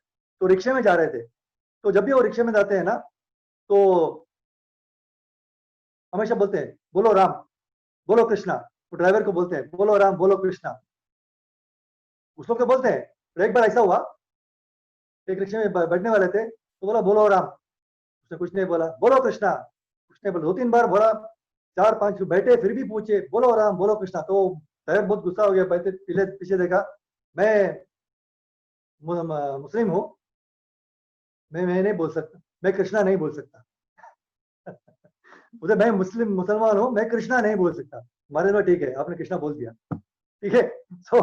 तो रिक्शे में जा रहे थे। तो जब भी वो रिक्शे में जाते हैं ना तो हमेशा बोलते हैं बोलो राम बोलो कृष्णा। वो ड्राइवर को बोलते हैं बोलो राम बोलो कृष्णा। उस लोग तो बोलते हैं, पर एक बार ऐसा हुआ, एक रिक्शे में बैठने वाले थे तो बोला बोलो राम, उसने कुछ नहीं बोला, बोलो कृष्णा कुछ नहीं बोला, 2-3 बार बोला, 4-5 बैठे फिर भी पूछे बोलो राम बोलो कृष्णा। तो ड्राइवर बहुत गुस्सा हो गया, बैठे पीछे देखा, मैं मुस्लिम हूँ, मैं नहीं बोल सकता, मैं कृष्णा नहीं बोल सकता। उधर मैं मुसलमान हूँ, मैं कृष्णा नहीं बोल सकता। हमारे में ठीक है, आपने कृष्णा बोल दिया, ठीक है। सो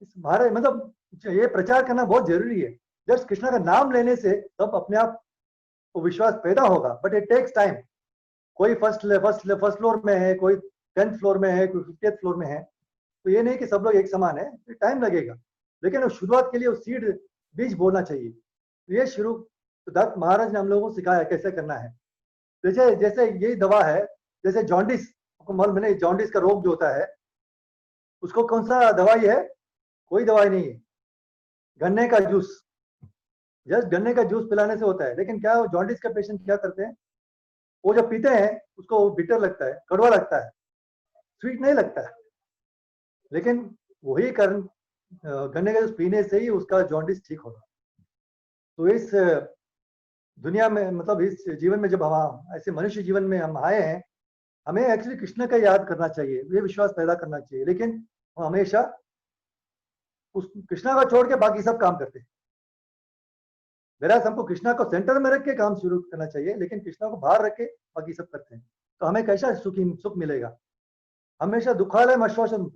हमारे मतलब ये प्रचार करना बहुत जरूरी है। जस्ट कृष्णा का नाम लेने से तब अपने आप वो विश्वास पैदा होगा, बट इट टेक्स टाइम। कोई फर्स्ट फ्लोर में है, कोई 10th फ्लोर में है, कोई 50th फ्लोर में है, तो ये नहीं कि सब लोग एक समान है, टाइम लगेगा। लेकिन उस शुरुआत के लिए उस सीड बीज बोना चाहिए। तो ये शुरू तो दत्त महाराज ने हम लोगों को सिखाया कैसे करना है। जैसे जैसे यही दवा है, जैसे जॉन्डिस, आपको मालूम है जॉन्डिस का रोग जो होता है उसको कौन सा दवाई है? कोई दवाई नहीं है, गन्ने का जूस। जस्ट गन्ने का जूस पिलाने से होता है। लेकिन क्या जॉन्डिस का पेशेंट क्या करते हैं, वो जब पीते हैं उसको बिटर लगता है, कड़वा लगता है, स्वीट नहीं लगता है। लेकिन वही कारण गन्ने का जूस पीने से ही उसका जॉन्डिस ठीक होगा। तो इस दुनिया में मतलब इस जीवन में जब हम ऐसे मनुष्य जीवन में हम आए हैं, हमें एक्चुअली कृष्ण का याद करना चाहिए, ये विश्वास पैदा करना चाहिए। लेकिन हम हमेशा उस कृष्णा को छोड़ के बाकी सब काम करते हैं। मेरा हमको कृष्णा को सेंटर में रख के काम शुरू करना चाहिए, लेकिन कृष्णा को बाहर रख के बाकी सब करते हैं, तो हमें कैसा सुख मिलेगा? हमेशा दुखालय आश्वासन,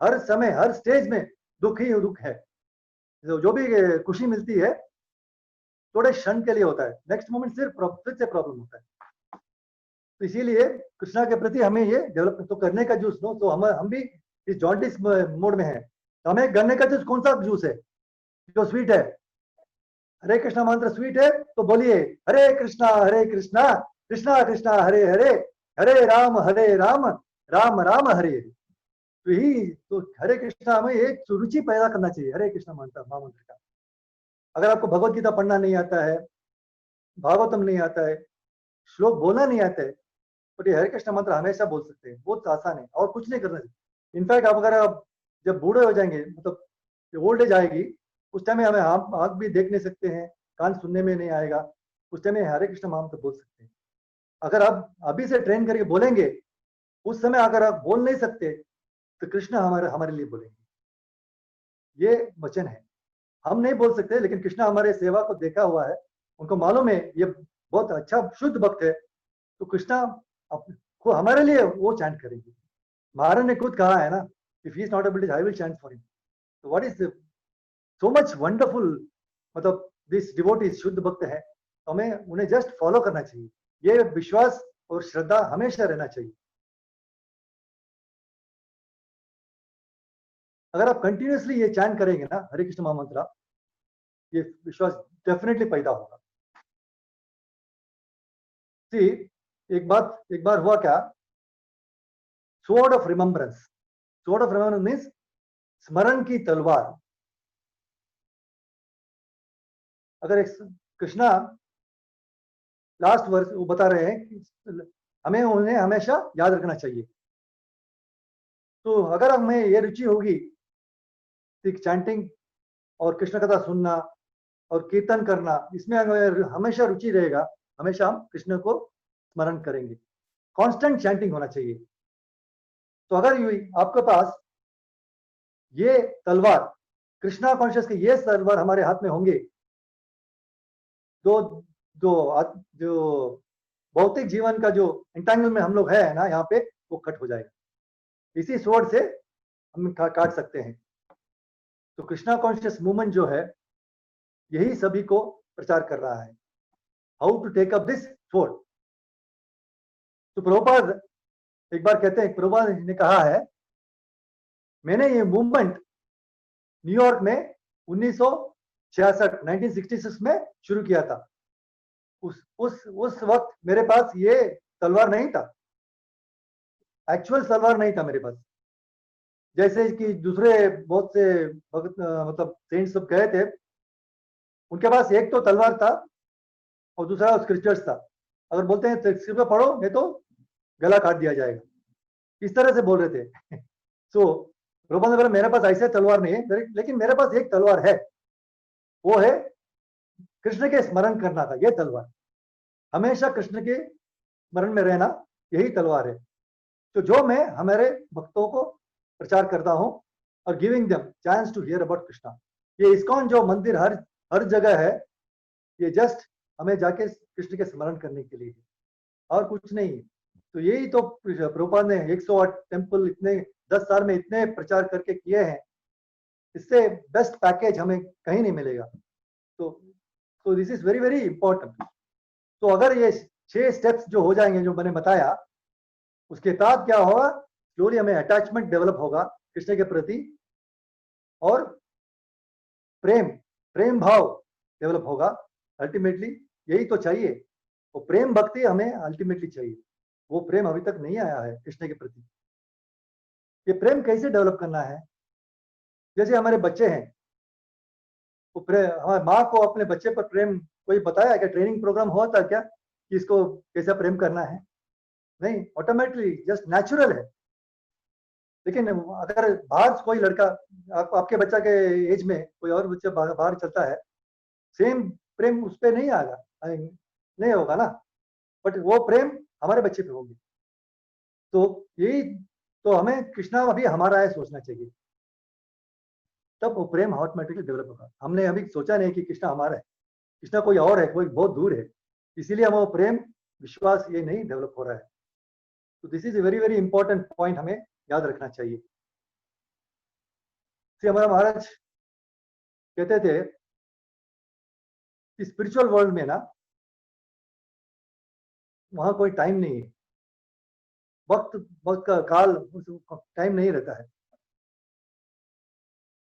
हर समय हर स्टेज में दुख ही दुख है। जो भी खुशी मिलती है थोड़े क्षण के लिए होता है, नेक्स्ट मोमेंट फिर से प्रॉब्लम होता है। तो इसीलिए कृष्णा के प्रति हमें ये डेवलप तो करने का जूस लो। तो हम भी इस जॉन्डिस मोड में है, तो हमें गन्ने का जूस कौन सा जूस है जो स्वीट है? हरे कृष्णा मंत्र स्वीट है, तो बोलिए हरे कृष्णा कृष्णा कृष्णा हरे हरे, हरे राम राम राम हरे हरे। तो यही तो हरे कृष्णा हमें एक रुचि पैदा करना चाहिए हरे कृष्णा मंत्र महामंत्र का। अगर आपको भगवत गीता पढ़ना नहीं आता है, भागवतम नहीं आता है, श्लोक बोलना नहीं आता है, तो ये हरे कृष्ण मंत्र हमेशा बोल सकते हैं, बहुत आसान है और कुछ नहीं करना चाहिए। इनफैक्ट आप अगर आप जब बूढ़े हो जाएंगे, मतलब ओल्ड एज आएगी, उस टाइम में हमें आंख भी देख नहीं सकते हैं, कान सुनने में नहीं आएगा, उस टाइम में हरे कृष्ण मंत्र बोल सकते हैं। अगर आप अभी से ट्रेन करके बोलेंगे, उस समय अगर आप बोल नहीं सकते तो कृष्ण हमारे लिए बोलेंगे। ये वचन है। हम नहीं बोल सकते, लेकिन कृष्ण हमारे सेवा को देखा हुआ है, उनको मालूम है ये बहुत अच्छा शुद्ध भक्त है, तो कृष्णा हमारे लिए वो चैंट करेंगे। महाराज ने खुद कहा है ना, if he is not able to I will chant for him. तो what is so much wonderful, मतलब दिस डिवोटीज शुद्ध भक्त है, तो हमें उन्हें जस्ट फॉलो करना चाहिए। ये विश्वास और श्रद्धा हमेशा रहना चाहिए। अगर आप कंटिन्यूअसली ये चैंट करेंगे ना हरे कृष्ण महामंत्र, ये विश्वास डेफिनेटली पैदा होगा। सी एक बार हुआ क्या, sword of remembrance, sword of remembrance means स्मरण की तलवार। अगर एक कृष्णा लास्ट वर्ष वो बता रहे हैं कि हमें उन्हें हमेशा याद रखना चाहिए। तो अगर हमें ये रुचि होगी चैंटिंग और कृष्ण कथा सुनना और कीर्तन करना, इसमें अगर हमेशा रुचि रहेगा, हमेशा हम कृष्ण को स्मरण करेंगे। कांस्टेंट चैंटिंग होना चाहिए। तो अगर आपके पास ये तलवार कृष्णा कॉन्शियस के ये तलवार हमारे हाथ में होंगे, तो जो भौतिक जीवन का जो इंटेंगल में हम लोग है ना यहाँ पे, वो कट हो जाएगा। इसी स्वॉर्ड से हम काट सकते हैं। तो कृष्णा कॉन्शियस मूवमेंट जो है यही सभी को प्रचार कर रहा है, how to take up this fort. तो प्रभुपाद एक बार कहते हैं, प्रभुपाद ने कहा है, मैंने ये मूवमेंट न्यूयॉर्क में 1966 1966 में शुरू किया था। उस वक्त मेरे पास ये तलवार नहीं था, एक्चुअल तलवार नहीं था मेरे पास। जैसे कि दूसरे बहुत से भगत मतलब सेंट सब गए थे, उनके पास एक तो तलवार था और दूसरा स्क्रिप्चर्स था। अगर बोलते हैं स्क्रिप्चर पढ़ो नहीं तो गला काट दिया जाएगा, इस तरह से बोल रहे थे। सो प्रभुपाद ने बोला मेरे पास ऐसे तलवार नहीं है, लेकिन मेरे पास एक तलवार है, वो है कृष्ण के स्मरण करना था। ये तलवार हमेशा कृष्ण के स्मरण में रहना, यही तलवार है। तो जो मैं हमारे भक्तों को प्रचार करता हूं और giving them chance to hear about Krishna. ये इस्कॉन जो मंदिर हर जगह है, ये जस्ट हमें जाके कृष्ण के स्मरण करने के लिए, और कुछ नहीं। तो यही तो प्रभुपाद ने 108 टेम्पल इतने 10 साल में इतने प्रचार करके किए हैं, इससे बेस्ट पैकेज हमें कहीं नहीं मिलेगा। तो this is very very important. तो अगर ये 6 स्टेप्स जो हो जाएंगे जो मैंने बताया, उसके बाद क्या होगा, स्लोली हमें अटैचमेंट डेवलप होगा कृष्ण के प्रति, और प्रेम भाव डेवलप होगा। अल्टीमेटली यही तो चाहिए, वो प्रेम भक्ति हमें अल्टीमेटली चाहिए। वो प्रेम अभी तक नहीं आया है कृष्ण के प्रति। ये प्रेम कैसे डेवलप करना है, जैसे हमारे बच्चे हैं, वो हमारे माँ को अपने बच्चे पर प्रेम कोई बताया क्या, ट्रेनिंग प्रोग्राम हुआ था क्या कि इसको कैसा प्रेम करना है? नहीं, ऑटोमेटिकली जस्ट नेचुरल है। लेकिन अगर बाहर कोई लड़का आपके बच्चा के एज में कोई और बच्चा बाहर चलता है, सेम प्रेम उस पर नहीं आएगा, नहीं होगा ना, बट वो प्रेम हमारे बच्चे पे होगी। तो यही तो हमें कृष्णा अभी हमारा है सोचना चाहिए, तब वो प्रेम ऑटोमेटिकली डेवलप होगा। हमने अभी सोचा नहीं कि कृष्णा हमारा है, कृष्णा कोई और है, कोई बहुत दूर है, इसीलिए हम वो प्रेम विश्वास ये नहीं डेवलप हो रहा है। तो this is a very very important point, हमें याद रखना चाहिए। हमारा महाराज कहते थे कि स्पिरिचुअल वर्ल्ड में ना, वहां कोई टाइम नहीं है, वक्त का काल टाइम नहीं रहता है।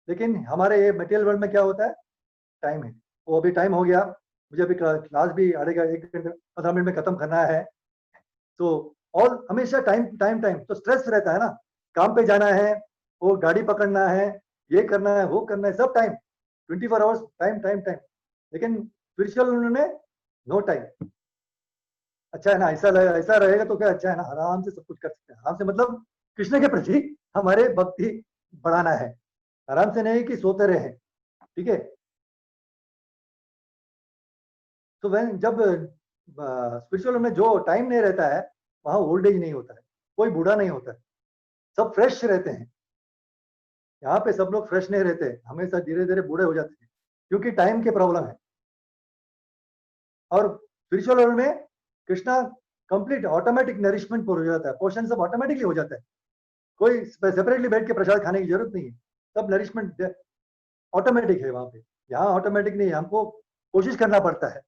लेकिन हमारे ये मटेरियल वर्ल्ड में क्या होता है, टाइम है। वो अभी टाइम हो गया, मुझे अभी क्लास भी आधेगा 1 घंटे 15 मिनट में खत्म करना है। तो और हमेशा टाइम टाइम टाइम तो स्ट्रेस रहता है ना, काम पे जाना है, वो गाड़ी पकड़ना है, ये करना है, वो करना है, सब time 24 hours time time time. लेकिन स्पिरिचुअल में नो टाइम। अच्छा है ना, ऐसा रहेगा तो क्या अच्छा है ना, आराम से सब कुछ कर सकते हैं। आराम से मतलब कृष्ण के प्रति हमारे भक्ति बढ़ाना है, आराम से नहीं कि सोते रहे, ठीक है। तो वह जब स्पिरिचुअल में जो टाइम नहीं रहता है, वहां ओल्ड एज नहीं होता है, कोई बूढ़ा नहीं होता है, सब फ्रेश रहते हैं। यहाँ पे सब लोग फ्रेश नहीं रहते, हमेशा धीरे धीरे बूढ़े हो जाते हैं, क्योंकि टाइम की प्रॉब्लम है। और स्पिरिचुअल वर्ल्ड में कृष्णा कंप्लीट ऑटोमेटिक नरिशमेंट हो जाता है, पोर्शन सब ऑटोमेटिकली हो जाता है, कोई सेपरेटली बैठ के प्रसाद खाने की जरूरत नहीं है, सब नरिशमेंट ऑटोमेटिक है वहां पे। यहाँ ऑटोमेटिक नहीं है, हमको कोशिश करना पड़ता है,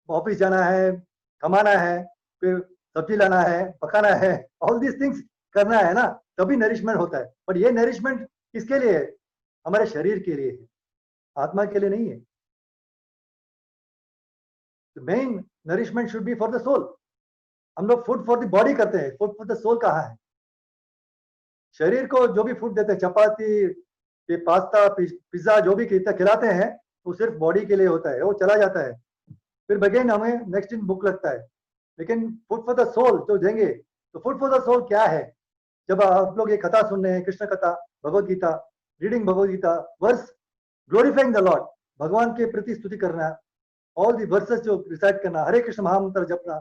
ऑफिस जाना है, कमाना है, फिर सब्जी लाना है, पकाना है, ऑल दीज थिंग्स करना है ना, तभी नरिशमेंट होता है। पर ये नरिशमेंट किसके लिए है, हमारे शरीर के लिए है, आत्मा के लिए नहीं है। Main nourishment should be for the soul. हम लोग फूड फॉर द बॉडी करते हैं, फूड फॉर द सोल कहाँ है? शरीर को जो भी फूड देते हैं, चपाती, ये पास्ता, पिज्जा, जो भी खिलाते हैं, वो सिर्फ बॉडी के लिए होता है, वो चला जाता है, फिर अगेन हमें नेक्स्ट दिन भूख लगता है। लेकिन फूड फॉर द सोल जो देंगे, तो फूड फॉर द सोल क्या है? जब आप लोग ये कथा सुन रहे हैं, कृष्ण कथा, Bhagavad Gita, reading Bhagavad Gita verse, glorifying the lord, भगवान के प्रति स्तुति करना, ऑल दी वर्सेस जो रिसाइट करना, हरे कृष्ण महामंत्र जपना,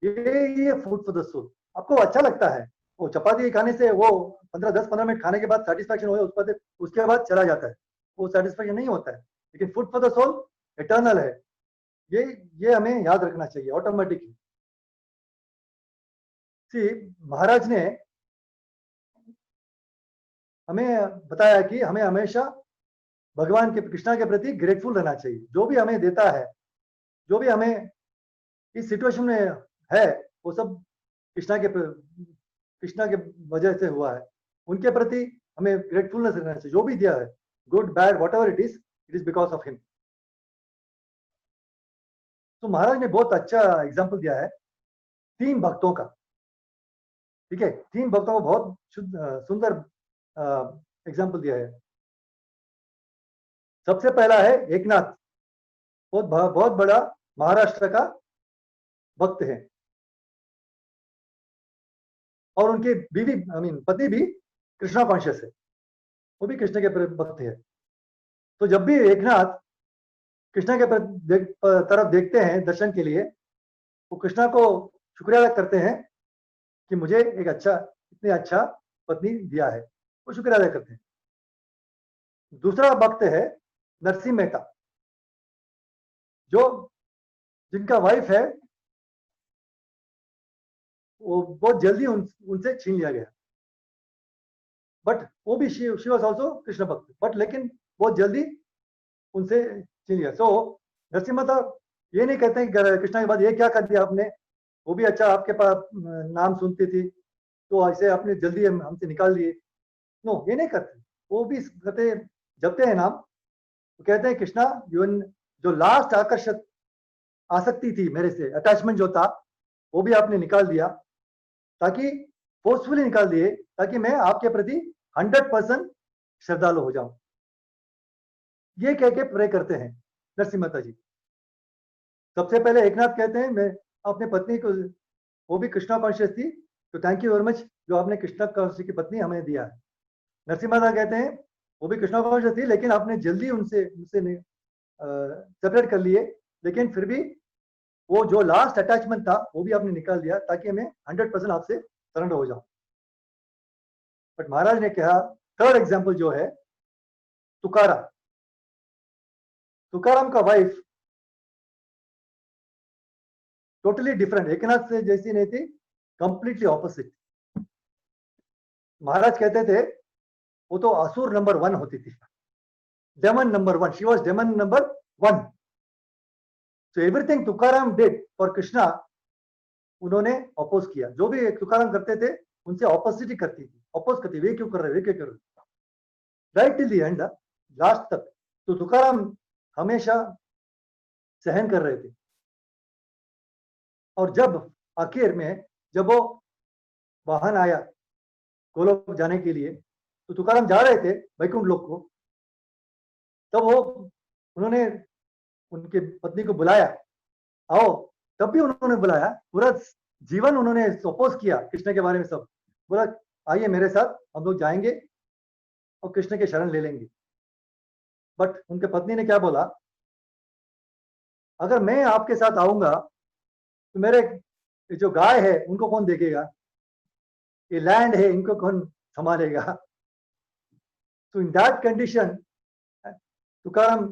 ये फूड फॉर द सोल। आपको अच्छा लगता है, वो चपाती खाने से वो 10-15 मिनट खाने के बाद सेटिस्फैक्शन हो, उसके बाद चला जाता है, वो सेटिस्फैक्शन नहीं होता है। लेकिन food for the soul eternal है, ये हमें याद रखना चाहिए ऑटोमेटिकली। सी महाराज ने हमें बताया कि हमें हमेशा भगवान के कृष्णा के प्रति ग्रेटफुल रहना चाहिए। जो भी हमें देता है, जो भी हमें इस सिचुएशन में है, वो सब कृष्णा के वजह से हुआ है। उनके प्रति हमें ग्रेटफुलनेस रहना चाहिए। जो भी दिया है, good bad what ever it is because of him. तो महाराज ने बहुत अच्छा एग्जाम्पल दिया है 3 भक्तों का। ठीक है, 3 भक्तों को बहुत सुंदर एग्जाम्पल दिया है। सबसे पहला है एकनाथ, बहुत बड़ा महाराष्ट्र का भक्त है, और उनकी बीवी पति भी कृष्णा कॉन्शियस है, वो भी कृष्ण के भक्त है। तो जब भी एकनाथ कृष्णा के तरफ देखते हैं दर्शन के लिए, वो कृष्णा को शुक्रिया अदा करते हैं कि मुझे एक इतने अच्छा पत्नी दिया है, वो शुक्रिया अदा करते हैं। दूसरा भक्त है नरसिंह मेहता, जिनका वाइफ है वो बहुत जल्दी उनसे छीन लिया गया, बट वो भी शी वाज आल्सो कृष्ण भक्त, बट लेकिन बहुत जल्दी उनसे छीन लिया। सो नरसिंह मेहता ये नहीं कहते हैं कृष्णा के बाद ये क्या कर दिया आपने, वो भी अच्छा आपके पास नाम सुनती थी, तो ऐसे आपने जल्दी हमसे निकाल लिए। नो, ये नहीं करते, वो भी कहते जपते हैं नाम, तो कहते हैं कृष्णा जो लास्ट आसक्ति थी मेरे से, अटैचमेंट जो था, वो भी आपने निकाल दिया, ताकि फोर्सफुली निकाल दिए, ताकि मैं आपके प्रति 100% श्रद्धालु हो जाऊं। ये कह के प्रे करते हैं नरसिंह मेहता जी। सबसे पहले एकनाथ कहते हैं मैं अपने पत्नी को, वो भी कृष्णा कॉन्शियस थी, तो थैंक यू वेरी मच जो आपने कृष्णा कॉन्शियस की पत्नी हमें दिया है। नरसिंह मेहता कहते हैं वो भी कृष्णा कॉन्शियस थी, लेकिन आपने जल्दी उनसे सेपरेट कर लिए, लेकिन फिर भी वो जो लास्ट अटैचमेंट था वो भी आपने निकाल दिया, ताकि हमें 100% आपसे सरेंडर हो जाओ। बट महाराज ने कहा थर्ड एग्जाम्पल जो है तुकाराम का वाइफ टोटली डिफरेंट, एकनाथ से जैसी नहीं थी, कंप्लीटली ऑपोजिट। महाराज कहते थे वो तो असुर नंबर 1 होती थी, demon number 1, she was demon number 1। So everything Tukaram did for Krishna उन्होंने अपोज किया। जो भी तुकाराम करते थे उनसे ऑपोजिट करती थी, अपोज करती, वे क्यों कर रहे, वे क्यों कर रहे, right till the end, last तक। तो तुकाराम हमेशा सहन कर रहे थे, और जब आखिर में जब वो वाहन आया गोलोक जाने के लिए, तो तुकाराम जा रहे थे वैकुंठ लोक को, तब वो उन्होंने उनकी पत्नी को बुलाया, आओ, तब भी उन्होंने बुलाया, पूरा जीवन उन्होंने सपोज किया कृष्ण के बारे में, सब बोला आइए मेरे साथ, हम लोग जाएंगे और कृष्ण के शरण ले लेंगे। बट उनके पत्नी ने क्या बोला, अगर मैं आपके साथ आऊंगा तो मेरे जो गाय है उनको कौन देखेगा, ये लैंड है इनको कौन संभालेगा। तो in that condition Tukaram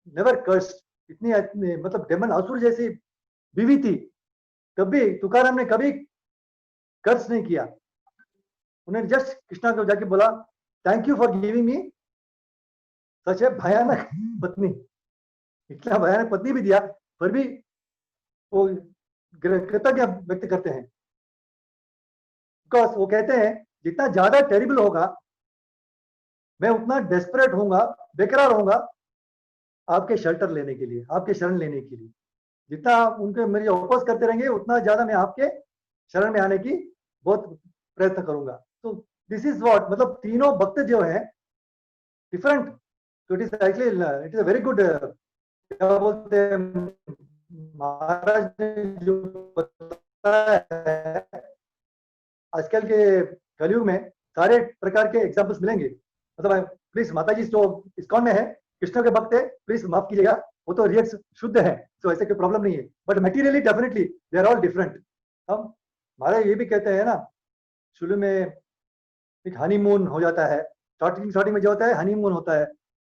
never cursed. इतनी मतलब डेमन असुर जैसी बीवी थी, कभी तुकाराम ने कभी कर्ज नहीं किया। उन्होंने जस्ट कृष्णा को जाके बोला thank you for giving me such a भयानक पत्नी, इतना भयानक पत्नी भी दिया, पर भी वो कृतज्ञता व्यक्त करते हैं। बिकॉज वो कहते हैं जितना ज्यादा टेरिबल होगा मैं उतना डेस्परेट होऊंगा, बेकरार होऊंगा आपके शेल्टर लेने के लिए, आपके शरण लेने के लिए। जितना उनके मेरी अपोज करते रहेंगे उतना ज्यादा मैं आपके शरण में आने की बहुत प्रयत्न करूंगा। तो दिस इज व्हाट, मतलब तीनों भक्त जो है डिफरेंट, तो it is actually it is a very good, क्या बोलते हैं महाराज ने जो बताया है, आजकल के कलयुग में सारे प्रकार के एग्जाम्पल्स मिलेंगे। मतलब प्लीज माता जी जो इस्कॉन में है कृष्ण के भक्त है, प्लीज माफ कीजिएगा, वो तो रियल शुद्ध है, तो ऐसे कोई प्रॉब्लम नहीं है, but materially definitely they are all different. हम महाराज ये भी कहते हैं ना, शुरू में एक हनीमून हो जाता है, स्टार्टिंग में जो होता है हनीमून होता है,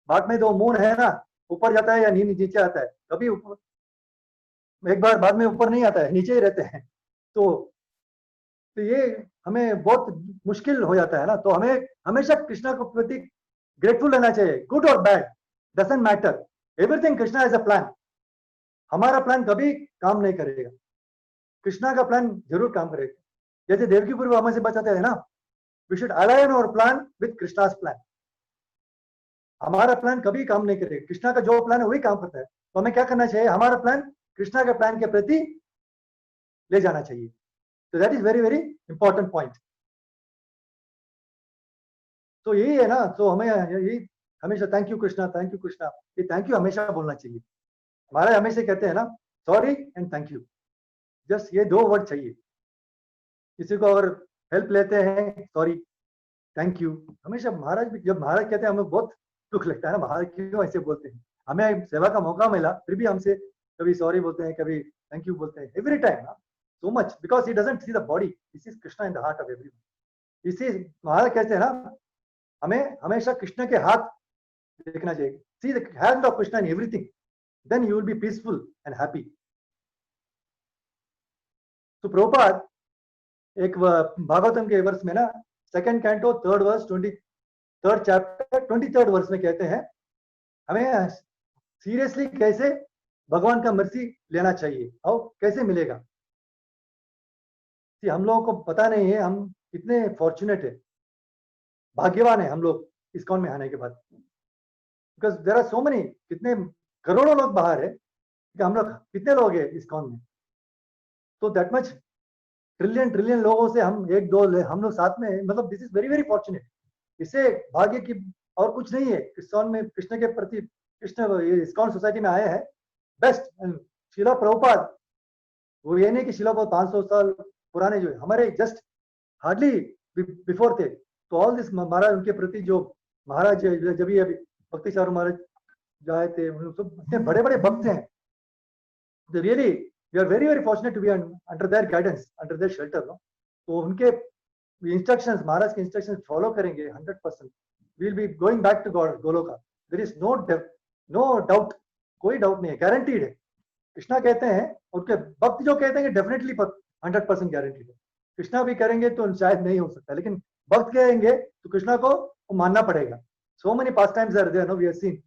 बाद में जो मून है ना ऊपर जाता है या नीचे आता है, कभी ऊपर, एक बार बाद में ऊपर नहीं आता है, नीचे ही रहते हैं। तो तो ये हमें बहुत मुश्किल हो जाता है ना। तो हमें हमेशा कृष्णा को प्रति ग्रेटफुल रहना चाहिए, गुड और bad doesn't matter, everything Krishna is a plan. हमारा प्लान कभी काम नहीं करेगा, कृष्णा का प्लान जरूर काम करेगा। जैसे देवकी पूर्व हमें से बचाते हैं ना, we should align our plan with Krishna's plan. हमारा प्लान कभी काम नहीं करेगा, कृष्णा का जो प्लान है वही काम करता है। तो हमें क्या करना चाहिए, हमारा प्लान कृष्णा के प्लान के प्रति ले जाना चाहिए। तो that is very very important point. तो यही है ना, तो हमें यही हमेशा thank you Krishna, thank you Krishna, ये थैंक यू हमेशा बोलना चाहिए। महाराज हमेशा कहते हैं ना, sorry and thank you, just ये दो वर्ड चाहिए। किसी को अगर हेल्प लेते हैं, सॉरी थैंक यू, हमेशा महाराज भी जब महाराज कहते हैं हमें बहुत दुख लगता है ना, महाराज क्यों ऐसे बोलते हैं। हमें सेवा का मौका मिला फिर भी हमसे कभी सॉरी बोलते हैं, कभी थैंक यू बोलते हैं, every time so much, because he doesn't see the body, this is Krishna in the heart of everyone. इसी महाराज कहते हैं ना, हमें हमेशा कृष्ण के हाथ देखना चाहिए, see the hand of Krishna in everything, then you will be peaceful and happy. तो प्रभुपाद एक भागवतम के वर्ष में ना, second canto third verse 23rd chapter 23rd verse में कहते हैं हमें सीरियसली कैसे भगवान का मर्सी लेना चाहिए और कैसे मिलेगा। हम लोगों को पता नहीं है, हम कितने फॉर्चुनेट है, भाग्यवान है हम लोग इस्कॉन में आने के बाद, because there are so many, कितने करोड़ों लोग बाहर है, हम लोग कितने लोग हैं इस्कॉन में। तो दैट मच ट्रिलियन ट्रिलियन लोगों से हम एक दो हम लोग साथ में, मतलब this is very very fortunate. इससे भाग्य की और कुछ नहीं है। इस्कॉन में कृष्ण के प्रति, कृष्ण इस्कॉन सोसाइटी में आए हैं बेस्ट। शिला प्रभुपाद, वो ये नहीं कि शिला प्रभुपाद 500 साल पुराने जो है, हमारे जस्ट हार्डली बिफोर थे। तो ऑल दिस महाराज उनके प्रति जो महाराज जब ये भक्ति चारू महाराज जो आए थे, सब इतने बड़े बड़े भक्त हैं। Really we are very very fortunate to be under their guidance, under their shelter. तो उनके इंस्ट्रक्शंस, महाराज के इंस्ट्रक्शंस फॉलो करेंगे 100%, we will be going back to God Goloka. There is no doubt, कोई डाउट नहीं है, गारंटीड है। कृष्णा कहते हैं, उनके भक्त जो कहते हैं डेफिनेटली 100% गारंटीड है। कृष्णा भी करेंगे तो शायद नहीं हो सकता, लेकिन भक्त कहेंगे तो कृष्णा को मानना पड़ेगा। So many pastimes are there, no we have seen,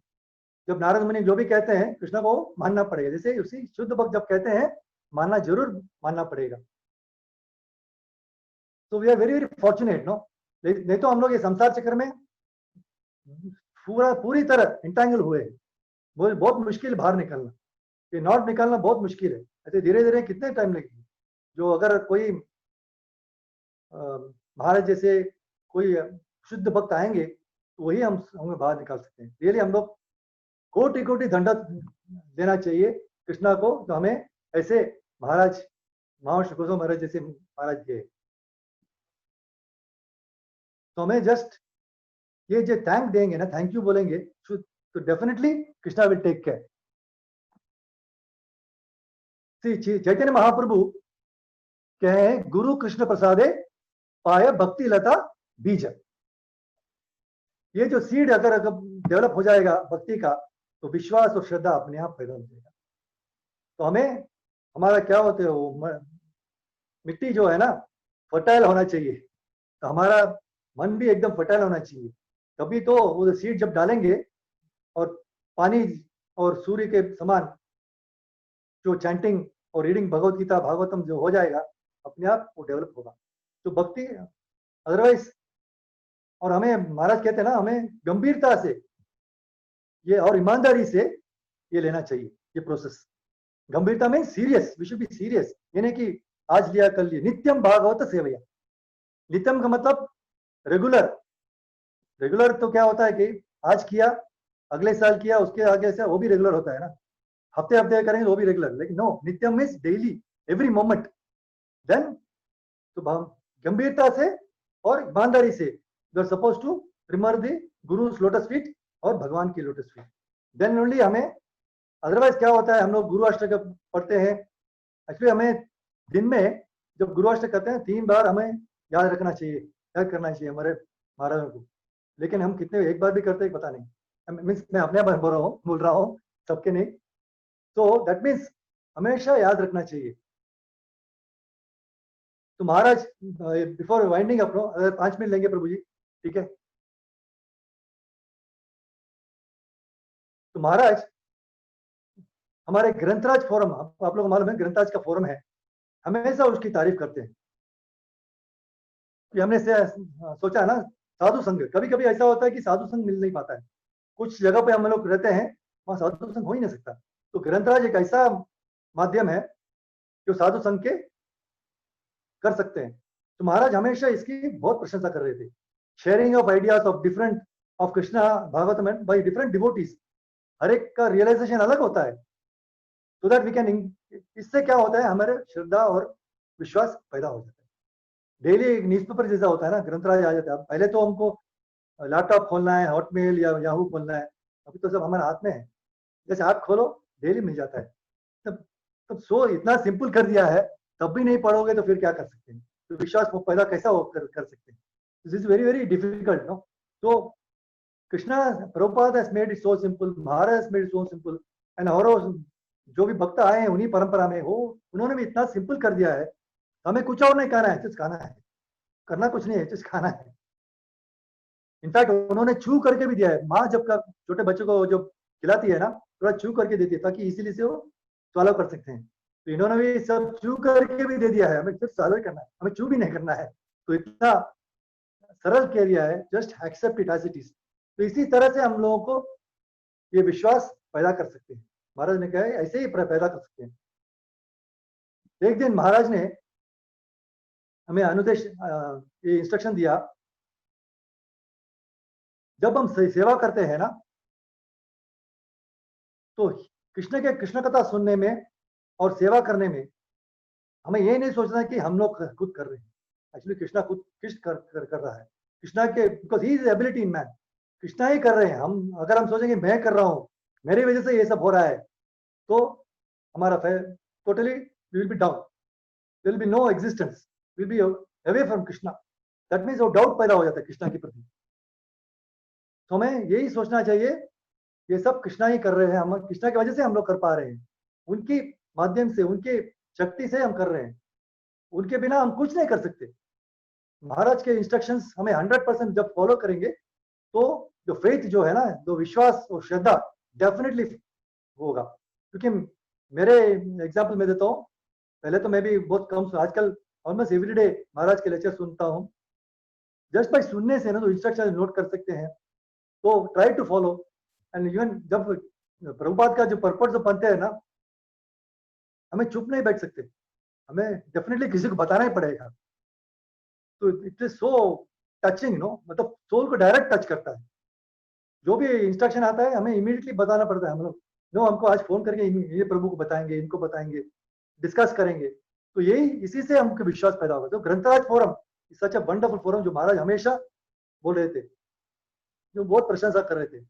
जब नारद मुनि जो भी कहते हैं कृष्णा को मानना पड़ेगा। जैसे उसी शुद्ध भक्त जब कहते हैं, मानना जरूर मानना पड़ेगा। तो we are very very fortunate no, नहीं तो हम लोग ये संसार चक्र में पूरी तरह इंटेंगल हुए, बहुत मुश्किल बाहर निकलना, ये नॉट निकलना बहुत मुश्किल है। ऐसे धीरे धीरे कितने टाइम लगेगी। जो अगर कोई महाराज जैसे कोई शुद्ध भक्त आएंगे तो वही हमें बाहर निकाल सकते हैं। रियली हम लोग कोटि कोटि दंडवत देना चाहिए कृष्णा को, तो हमें ऐसे महाराज महर्षि गोस्वामी महाराज जैसे महाराज दिए। तो हमें जस्ट ये जो थैंक देंगे ना, थैंक यू बोलेंगे, तो definitely Krishna will take care. Chaitanya Mahaprabhu कहे हैं, गुरु कृष्ण प्रसादे पाए भक्ति लता बीज। ये जो सीड अगर डेवलप हो जाएगा भक्ति का, तो विश्वास और श्रद्धा अपने आप पैदा हो जाएगा। तो हमें हमारा क्या होते हो, मिट्टी जो है ना फर्टाइल होना चाहिए, तो हमारा मन भी एकदम फर्टाइल होना चाहिए। तभी तो वो सीड जब डालेंगे और पानी और सूर्य के समान जो चैंटिंग और रीडिंग भगवत गीता भागवतम जो हो जाएगा, अपने आप वो डेवलप होगा। तो भक्ति अदरवाइज, और हमें महाराज कहते हैं ना, हमें गंभीरता से ये और ईमानदारी से ये लेना चाहिए ये प्रोसेस। गंभीरता में serious, we should be serious, ये नहीं कि आज लिया कल लिया। नित्यम भागवत सेवया, नित्यम का मतलब रेगुलर। रेगुलर तो क्या होता है कि आज किया, अगले साल किया, उसके आगे से वो भी रेगुलर होता है ना, हफ्ते हफ्ते करेंगे वो भी रेगुलर। लेकिन नो, नित्यम means daily, every moment. Then तो गंभीरता से और ईमानदारी से we are suppose to remember the guru's lotus feet और भगवान की लोटस फीट, देन ओनली हमें। अदरवाइज क्या होता है, हम लोग गुरु अष्टक पढ़ते हैं, एक्चुअली हमें दिन में जब गुरु अष्टक करते हैं 3 बार हमें याद रखना चाहिए, याद करना चाहिए हमारे महाराजों को। लेकिन हम कितने एक बार भी करते हैं पता नहीं। मीन्स मैं अपने बोल रहा हूँ, सबके नहीं। तो दैट मीन्स हमेशा याद रखना चाहिए। तो महाराज बिफोर वाइंडिंग अप, 5 मिनट लेंगे प्रभु जी, ठीक है? तो महाराज हमारे ग्रंथराज फोरम, आप लोगों को मालूम है ग्रंथराज का फोरम है, हमेशा उसकी तारीफ करते हैं कि हमने सोचा ना साधु संघ, कभी कभी ऐसा होता है कि साधु संघ मिल नहीं पाता है, कुछ जगह पे हम लोग रहते हैं वहां साधु संघ हो ही नहीं सकता, तो ग्रंथराज एक ऐसा माध्यम है जो साधु संघ के कर सकते हैं। तो महाराज हमेशा इसकी बहुत प्रशंसा कर रहे थे, sharing of ideas of different of Krishna Bhagavatam by different devotees, हर एक का रियलाइजेशन अलग होता है, सो दैट वी कैन, इससे क्या होता है हमारे श्रद्धा और विश्वास पैदा हो जाता है। डेली न्यूज़पेपर जैसा होता है ना, ग्रंथराज आ जाता है, पहले तो हमको लैपटॉप खोलना है, हॉटमेल या याहू खोलना है, अभी तो सब हमारे हाथ में है, जैसे ऐप खोलो डेली मिल जाता है। तब तब सो इतना सिंपल कर दिया है, तब भी नहीं पढ़ोगे तो फिर क्या कर सकते हैं, तो विश्वास वो पैदा कैसा हो कर सकते हैं, this is very very difficult no. तो Krishna Prabhupada has made it so simple, Maharaj has made it so simple, and और जो भी भक्त आए हैं उन्हीं परंपरा में वो उन्होंने भी इतना सिंपल कर दिया है, हमें कुछ और नहीं कहना है, सिर्फ खाना है, करना कुछ नहीं है, सिर्फ खाना है। इनफैक्ट उन्होंने चू करके भी दिया है, माँ जब का छोटे बच्चों को जो खिलाती है ना, थोड़ा चू करके देती है ताकि इसीलिए से वो सॉल्व कर सकते हैं, तो इन्होंने भी सब चू करके भी दे दिया है, हमें सिर्फ सॉल्व करना है, हमें चू भी नहीं करना है, तो इतना सरल कह दिया है, just accept it as it is. तो इसी तरह से हम लोगों को ये विश्वास पैदा कर सकते हैं, महाराज ने कहा है ऐसे ही पैदा कर सकते हैं। एक दिन महाराज ने हमें अनुदेश ये इंस्ट्रक्शन दिया, जब हम सेवा करते हैं ना, तो कृष्ण कथा सुनने में और सेवा करने में हमें ये नहीं सोचना कि हम लोग खुद कर रहे हैं, एक्चुअली कृष्णा खुद कर रहा है, कृष्णा के because he is ability in man, Krishna ही कर रहे हैं। हम अगर हम सोचेंगे मैं कर रहा हूँ, मेरी वजह से ये सब हो रहा है, तो हमारा totally will be down, will be no existence, will be away from Krishna, that means वो डाउट पैदा हो जाता है कृष्णा के प्रति। तो हमें यही सोचना चाहिए ये सब कृष्णा ही कर रहे हैं, हम कृष्णा की वजह से हम लोग कर पा रहे हैं, उनकी माध्यम से उनकी शक्ति से हम कर रहे हैं, उनके बिना हम कुछ नहीं कर सकते। महाराज के इंस्ट्रक्शंस हमें 100% जब फॉलो करेंगे तो जो फेथ जो है ना, जो विश्वास और श्रद्धा डेफिनेटली होगा। क्योंकि मेरे एग्जाम्पल में देता हूँ, पहले तो मैं भी बहुत कम, आजकल ऑलमोस्ट एवरीडे महाराज के लेक्चर सुनता हूँ, जस्ट बाय सुनने से ना तो इंस्ट्रक्शन नोट कर सकते हैं, तो try to follow. And even जब प्रभुपाद का जो पर्पस जो बनते हैं ना, हमें चुप नहीं बैठ सकते, हमें डेफिनेटली किसी को बताना ही पड़ेगा। तो it is so touching no, मतलब सोल को डायरेक्ट टच करता है, जो भी इंस्ट्रक्शन आता है हमें इमीडिएटली बताना पड़ता है, हम लोग नो हमको आज फोन करके ये प्रभु को बताएंगे, इनको बताएंगे, डिस्कस करेंगे, तो यही इसी से हमको विश्वास पैदा होगा। तो ग्रंथराज forum such a wonderful forum, जो महाराज हमेशा बोल रहे थे, जो बहुत प्रशंसा कर रहे थे,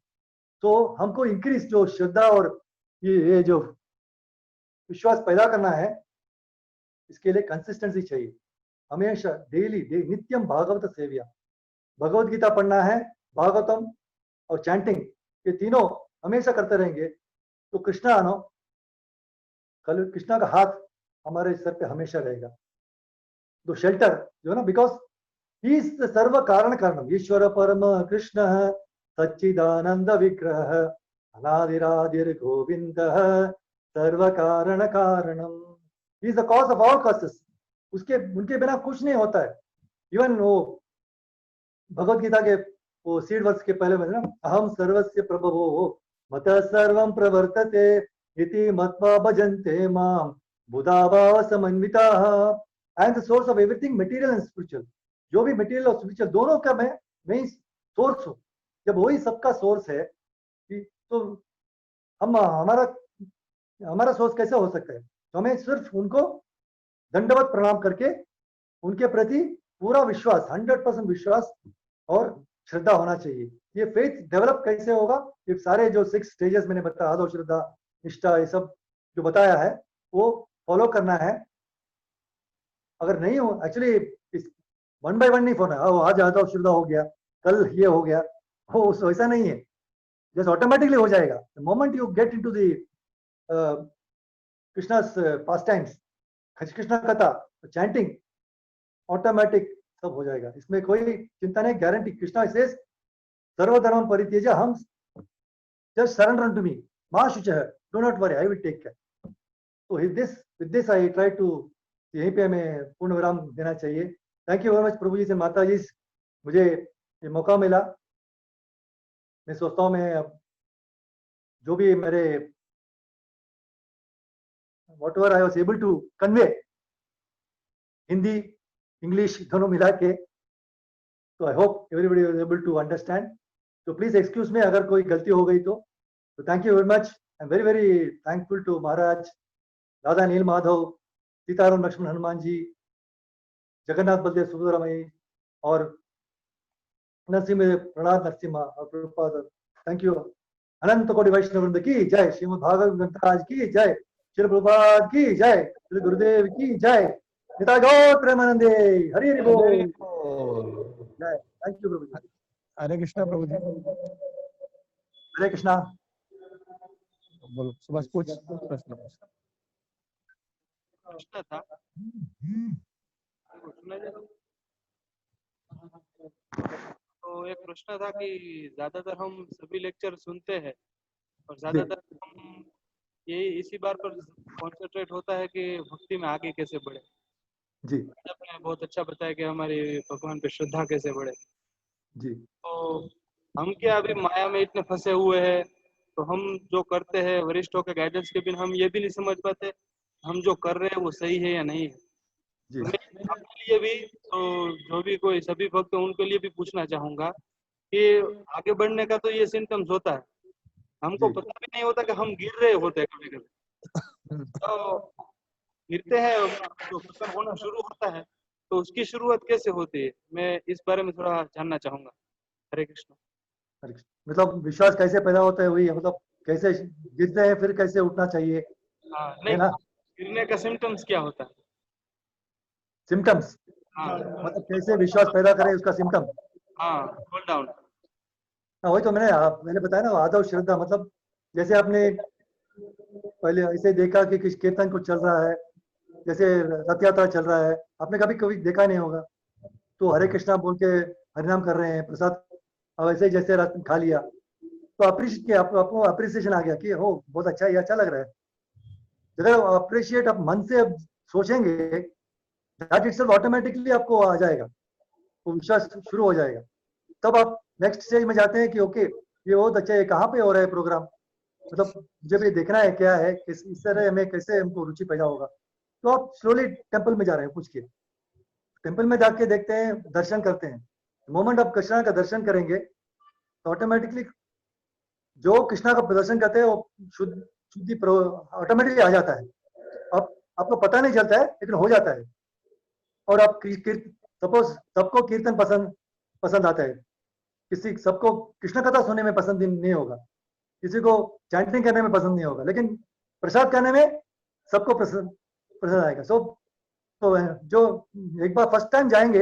तो हमको इंक्रीज जो श्रद्धा और ये जो विश्वास पैदा करना है, इसके लिए कंसिस्टेंसी चाहिए, हमेशा डेली नित्यम भागवत सेव्या, भगवत गीता पढ़ना है, भागवतम और चैंटिंग, ये तीनों हमेशा करते रहेंगे, तो कृष्णा नो कल कृष्णा का हाथ हमारे सर पे हमेशा रहेगा, तो शेल्टर जो ना, बिकॉज ही इज सर्व कारण कारणम, ईश्वर परम कृष्ण सच्चिदानंद विग्रह अनादिरादिर गोविंद सर्व कारण कारणम, he is the cause of all causes, उसके उनके बिना कुछ नहीं होता है। इवन वो भगवत गीता के वो सीड वर्ष के पहले में ना, अहम सर्वस्य प्रभवो मत सर्वं प्रवर्तते इति मत्वा भजन्ते माम बुधा भाव समन्विताः, I am the source of everything material and spiritual, जो भी मटेरियल और स्पिरिचुअल दोनों का मैं सोर्स हूँ। जब वही सबका सोर्स है तो हम हमारा सोर्स कैसे हो सकता है, तो हमें सिर्फ उनको दंडवत प्रणाम करके उनके प्रति पूरा विश्वास, 100% विश्वास और श्रद्धा होना चाहिए। ये फेथ डेवलप कैसे होगा, ये सारे जो 6 स्टेजेस मैंने बताया, आदो श्रद्धा निष्ठा, ये सब जो बताया है वो फॉलो करना है। अगर नहीं हो, एक्चुअली वन बाय वन नहीं होना, आज आदो श्रद्धा हो गया, कल ये हो गया, वो ऐसा नहीं है, जस्ट ऑटोमेटिकली हो जाएगा। The moment you get into the Krishna's pastimes, Krishna कथा, चैंटिंग, ऑटोमेटिक सब हो जाएगा, इसमें कोई चिंता नहीं, गारंटी। कृष्णा सेज सर्वधर्म परित्यज्य हम जस्ट सरेंडर टू मी मा शुचः, do not worry, I will take care. तो with this I try to, यहीं पे हमें पूर्ण विराम देना चाहिए। Thank you very much Prabhu ji से माता जी, मुझे ये मौका मिला। मैं सोचता हूँ मैं जो भी मेरे whatever I was able to convey, Hindi English दोनों मिला के, तो I hope everybody was able to understand. तो प्लीज एक्सक्यूज में अगर कोई गलती हो गई तो thank you very much. I am very very thankful to Maharaj, Radha Neel Madhav, Sitaram Lakshman Hanuman ji, Jagannath Baladev सुभद्रामयी और नरसिंह प्रणाम नरसिम्हा और प्रभुपाद। Thank you. अनंत कोटि वैष्णव वृंद की जय, श्रीमद् भागवत ग्रंथराज की जय, श्री प्रभुपाद की जय, श्री गुरुदेव की जय, पिता गौर प्रेमानंदे, हरि हरि बोल जय। थैंक यू प्रभु जी। हरे कृष्णा प्रभु जी। हरे कृष्णा। बोलो सुभाष, कुछ प्रश्न था। तो एक प्रश्न था कि ज्यादातर हम सभी लेक्चर सुनते हैं और ज्यादातर हम यही इसी बार पर कॉन्सेंट्रेट होता है कि भक्ति में आगे कैसे बढ़े। जी आपने बहुत अच्छा बताया कि हमारी भगवान पे श्रद्धा कैसे बढ़े। जी तो हम क्या अभी माया में इतने फंसे हुए हैं, तो हम जो करते हैं वरिष्ठों के गाइडेंस के बिना हम ये भी नहीं समझ पाते हम जो कर रहे हैं वो सही है या नहीं है। जी तो मैं अपने लिए भी, तो जो भी कोई सभी भक्त हैं उनके लिए भी पूछना चाहूंगा कि आगे बढ़ने का तो ये सिम्टम्स होता है, हमको जी पता भी नहीं होता कि हम गिर रहे होते हैं कभी कभी। तो गिरते हैं, जो पतन होना शुरू होता है, तो उसकी शुरुआत कैसे होती है, मैं इस बारे में थोड़ा जानना चाहूंगा। हरे कृष्ण। हरे कृष्ण। मतलब विश्वास कैसे पैदा होता है, वही है, मतलब कैसे गिरते हैं फिर कैसे उठना चाहिए, हाँ, है नहीं, ना। गिरने का सिम्टम्स क्या होता है? सिम्टम्स हाँ मतलब कैसे विश्वास पैदा करें उसका सिम्टम। हाँ, कूल डाउन। हाँ वही तो मैंने बताया ना, आदव श्रद्धा। मतलब जैसे आपने पहले ऐसे देखा कि किस कीर्तन कुछ चल रहा है, जैसे रथ यात्रा चल रहा है, आपने कभी कभी देखा नहीं होगा, तो हरे कृष्णा बोल के हरिनाम कर रहे हैं, प्रसाद अब ऐसे ही जैसे रात में खा लिया, तो अप्रिशिएट किया, आपको अप्रिसिएशन आ गया कि हो बहुत अच्छा है, ये अच्छा लग रहा है। अगर अप्रिशिएट आप मन से अब सोचेंगे, दैट इटसेल्फ ऑटोमेटिकली आपको आ जाएगा, वो विश्वास शुरू हो जाएगा। तब आप नेक्स्ट स्टेज में जाते हैं कि ओके ये बहुत अच्छा है, कहाँ पे हो रहा है प्रोग्राम, मतलब मुझे भी देखना है क्या है, इस तरह हमें कैसे हमको रुचि पैदा होगा। तो आप स्लोली टेम्पल में जा रहे हैं, पूछ के टेम्पल में जाके देखते हैं, दर्शन करते हैं। मोमेंट आप कृष्णा का दर्शन करेंगे तो ऑटोमेटिकली जो कृष्णा का प्रदर्शन करते हैं वो शुद्धि ऑटोमेटिकली आ जाता है। अब आपको पता नहीं चलता है लेकिन हो जाता है। और आप सपोज सबको कीर्तन पसंद आता है, किसी सबको कृष्ण कथा सुनने में पसंद नहीं होगा, किसी को चैंटिंग करने में पसंद नहीं होगा, लेकिन प्रसाद करने में सबको पसंद आएगा। सो तो जो एक बार फर्स्ट टाइम जाएंगे,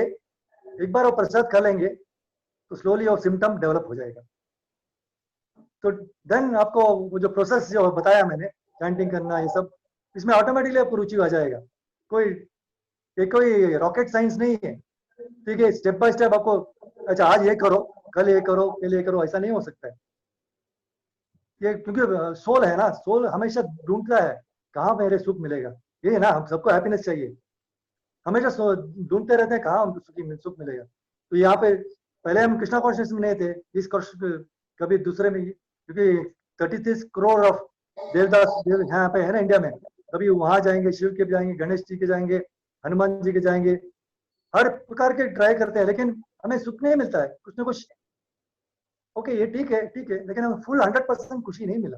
एक बार वो प्रसाद खा लेंगे तो स्लोली वो सिम्टम डेवलप हो जाएगा। तो देन आपको वो जो प्रोसेस जो बताया मैंने, चैंटिंग करना, ये सब इसमें ऑटोमेटिकली आपको रुचि आ जाएगा। कोई रॉकेट साइंस नहीं है, ठीक है। स्टेप बाय स्टेप आपको, अच्छा आज ये करो, कल ये करो, कल ये करो, ऐसा नहीं हो सकता है। ये क्योंकि सोल है ना, सोल हमेशा ढूंढता है कहाँ मेरे सुख मिलेगा। ये है ना, हम सबको हैप्पीनेस चाहिए, हमेशा ढूंढते रहते हैं कहाँ हमको सुख मिलेगा। तो यहाँ पे पहले हम कृष्णा कॉन्शियस में नहीं थे, इस कभी दूसरे में, क्योंकि 33 करोड़ ऑफ देवदास यहाँ पे है ना इंडिया में, कभी वहां जाएंगे, शिव के जाएंगे, गणेश जी के जाएंगे, हनुमान जी के जाएंगे, हर प्रकार के ट्राई करते हैं, लेकिन हमें सुख नहीं मिलता है, कुछ ना कुछ। ओके ये ठीक है, ठीक है, लेकिन हमें फुल 100% खुशी नहीं मिला।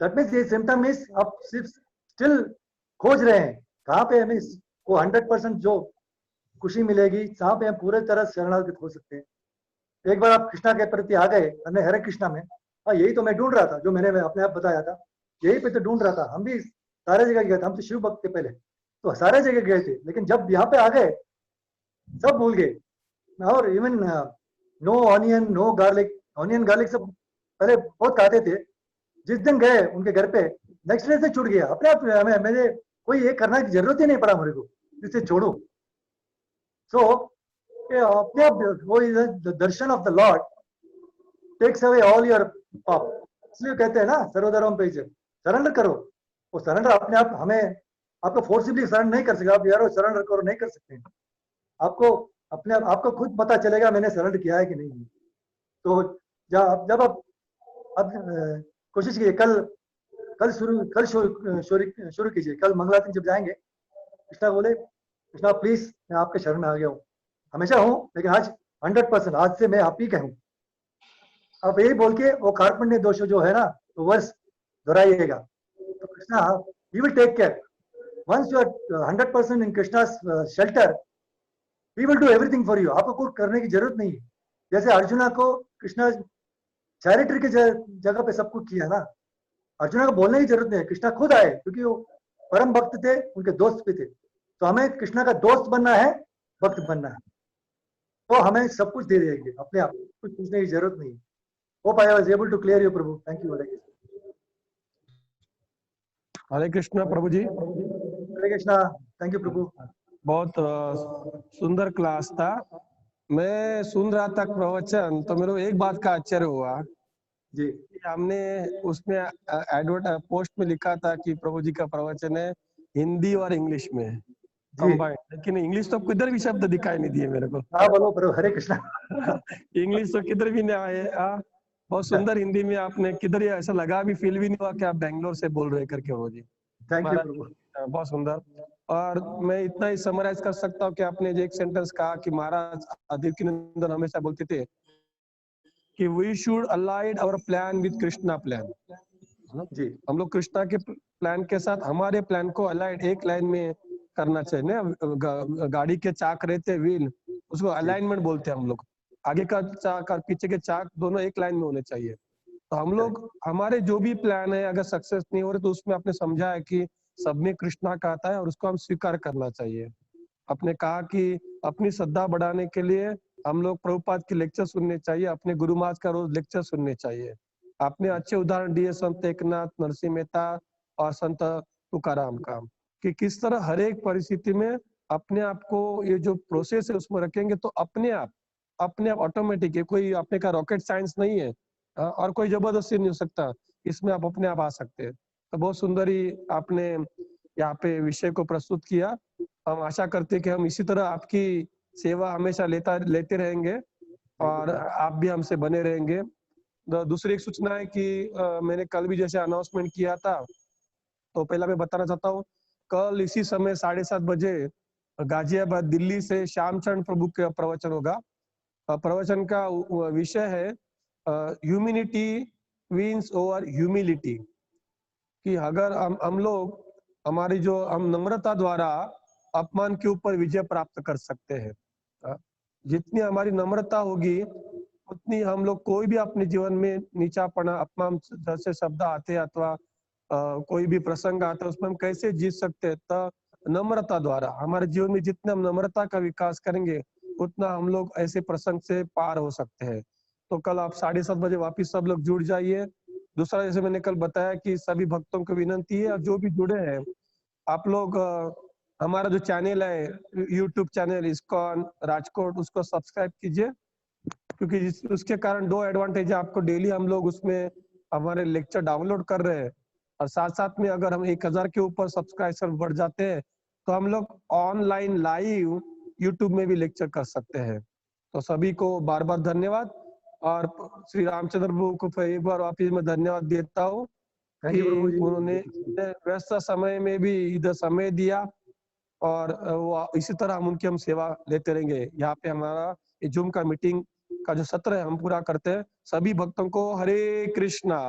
दैट मीन्स ये सिम्टम इज आप सिर्फ स्टिल खोज रहे हैं कहाँ पे हमें वो 100% जो खुशी मिलेगी, जहाँ पे हम पूरे तरह शरणागत हो सकते हैं। एक बार आप कृष्णा के प्रति आ गए, हमने हरे कृष्णा में, हाँ यही तो मैं ढूंढ रहा था, जो मैंने अपने आप बताया था, यही पे तो ढूंढ रहा था। हम भी सारे जगह गए थे, हम तो शिव भक्त थे पहले, तो सारे जगह गए थे, लेकिन जब यहाँ पे आ गए सब भूल गए। और even no onion, no garlic, onion garlic सब पहले बहुत खाते थे, जिस दिन गए उनके घर पे नेक्स्ट डे से छूट गया अपने आप। मेरे कोई ये करना की जरूरत ही नहीं पड़ा मेरे को, जिससे छोड़ू। सो अपने आप वो दर्शन of the lord takes away all your पाप। इसलिए कहते हैं ना सर्वधर्म पे सरेंडर करो। वो सरेंडर अपने आप हमें आपको फोर्सिबली सरेंडर नहीं कर सकेगा। आप यारो सरेंडर करो नहीं कर सकते। आपको अपने आपको खुद पता चलेगा मैंने सरेंडर किया है कि नहीं। तो जब आप अब कोशिश कीजिए कल शुरू कीजिए। कल मंगलाती जब जाएंगे कृष्णा बोले कृष्णा प्लीज मैं आपके शरण में आ गया हूँ। हमेशा हूँ लेकिन आज 100% आज से मैं आप ही का हूँ। अब यही बोल के वो कार्पण्य दोष जो है ना तो वर्ष दोहराइएगा। तो Krishna he will take care. Once you are 100% in Krishna shelter he will do everything for you. आपको कुछ करने की जरूरत नहीं है। जैसे अर्जुना को कृष्णा चैरिटी के जगह पे सब कुछ किया ना। अर्जुना को बोलने की जरूरत नहीं है। कृष्णा खुद आए क्योंकि वो परम भक्त थे उनके दोस्त भी थे। तो हमें कृष्णा का दोस्त बनना है भक्त बनना है। तो हमें सब कुछ दे देंगे अपने आप कुछ पूछने की जरूरत नहीं है। Hope I was able to clear you, Prabhu. Thank you, Hare Krishna. Hare Krishna Prabhu ji. Hare Krishna. Thank you, Prabhu. बहुत सुंदर क्लास था। मैं सुन रहा था प्रवचन तो मेरे को एक बात का आश्चर्य हुआ जी कि हमने उसमें एडवर्ट पोस्ट में लिखा था कि प्रभु जी का प्रवचन है हिंदी और इंग्लिश में जी कंबाइंड, लेकिन इंग्लिश तो किधर भी शब्द दिखाई नहीं दिए मेरे को। हाँ बोलो प्रभु। हरे कृष्णा। इंग्लिश तो किधर भी नहीं आए। बहुत सुंदर हिंदी में आपने किधर ही ऐसा लगा भी फील भी नहीं हुआ कि आप बैंगलोर से बोल रहे करके हो जी। थैंक यू महाराज प्रभु। बहुत सुंदर। और मैं इतना ही समराइज कर सकता हूँ कि आपने जो एक सेंटेंस कहा कि महाराज अदितिनंदन हमेशा बोलते थे कि we should aligned our plan with Krishna plan. जी हम लोग कृष्णा के प्लान के साथ हमारे प्लान को अलाइड एक लाइन में करना चाहिए ना। गाड़ी के चाक रहते व्हील उसको अलाइनमेंट बोलते हैं हम लोग। आगे का चाक और पीछे के चाक दोनों एक लाइन में होने चाहिए। तो हम लोग हमारे जो भी प्लान है अगर सक्सेस नहीं हो रहे तो उसमें आपने समझा है कि सब में कृष्णा का आता है और उसको हम स्वीकार करना चाहिए। आपने कहा कि अपनी श्रद्धा बढ़ाने के लिए हम लोग प्रभुपाद के लेक्चर सुनने चाहिए, अपने गुरु महाराज का रोज लेक्चर सुनने चाहिए। आपने अच्छे उदाहरण दिए संत एकनाथ, नरसिंह मेहता और संत तुकाराम का कि किस तरह हर एक परिस्थिति में अपने आप को ये जो प्रोसेस है उसमें रखेंगे तो अपने आप ऑटोमेटिक है। कोई अपने का रॉकेट साइंस नहीं है और कोई जबरदस्ती नहीं हो सकता। इसमें आप अपने आप आ सकते हैं। तो बहुत सुंदर ही आपने यहाँ पे विषय को प्रस्तुत किया। हम आशा करते हैं कि हम इसी तरह आपकी सेवा हमेशा लेते रहेंगे और आप भी हमसे बने रहेंगे। दूसरी एक सूचना है कि मैंने कल भी जैसे अनाउंसमेंट किया था तो पहला मैं बताना चाहता हूँ कल इसी समय 7:30 बजे गाजियाबाद दिल्ली से श्यामचंद्र प्रभु का प्रवचन होगा। प्रवचन का विषय है ह्यूमिनिटी विंस ओवर ह्यूमिलिटी। कि अगर हम लोग हमारी जो हम नम्रता द्वारा अपमान के ऊपर विजय प्राप्त कर सकते हैं। जितनी हमारी नम्रता होगी उतनी हम लोग कोई भी अपने जीवन में नीचापना अपमान जैसे शब्द आते अथवा कोई भी प्रसंग आता है उसमें हम कैसे जीत सकते हैं। तो नम्रता द्वारा हमारे जीवन में जितना हम नम्रता का विकास करेंगे उतना हम लोग ऐसे प्रसंग से पार हो सकते हैं। तो कल आप 7:30 बजे वापिस सब लोग जुड़ जाइए। दूसरा जैसे मैंने कल बताया कि सभी भक्तों को विनंती है और जो भी जुड़े हैं आप लोग हमारा जो चैनल है यूट्यूब चैनल इस्कॉन राजकोट उसको सब्सक्राइब कीजिए क्योंकि उसके कारण दो एडवांटेज है आपको। डेली हम लोग उसमें हमारे लेक्चर डाउनलोड कर रहे हैं और साथ साथ में अगर हम 1000 के ऊपर सब्सक्राइबर बढ़ जाते हैं तो हम लोग ऑनलाइन लाइव यूट्यूब में भी लेक्चर कर सकते हैं। तो सभी को बार बार धन्यवाद और श्री रामचंद्र प्रभु को एक बार वापिस मैं धन्यवाद देता हूँ कि उन्होंने व्यस्त समय में भी इधर समय दिया और वो इसी तरह हम उनकी हम सेवा लेते रहेंगे। यहाँ पे हमारा जूम का मीटिंग का जो सत्र है हम पूरा करते हैं। सभी भक्तों को हरे कृष्णा।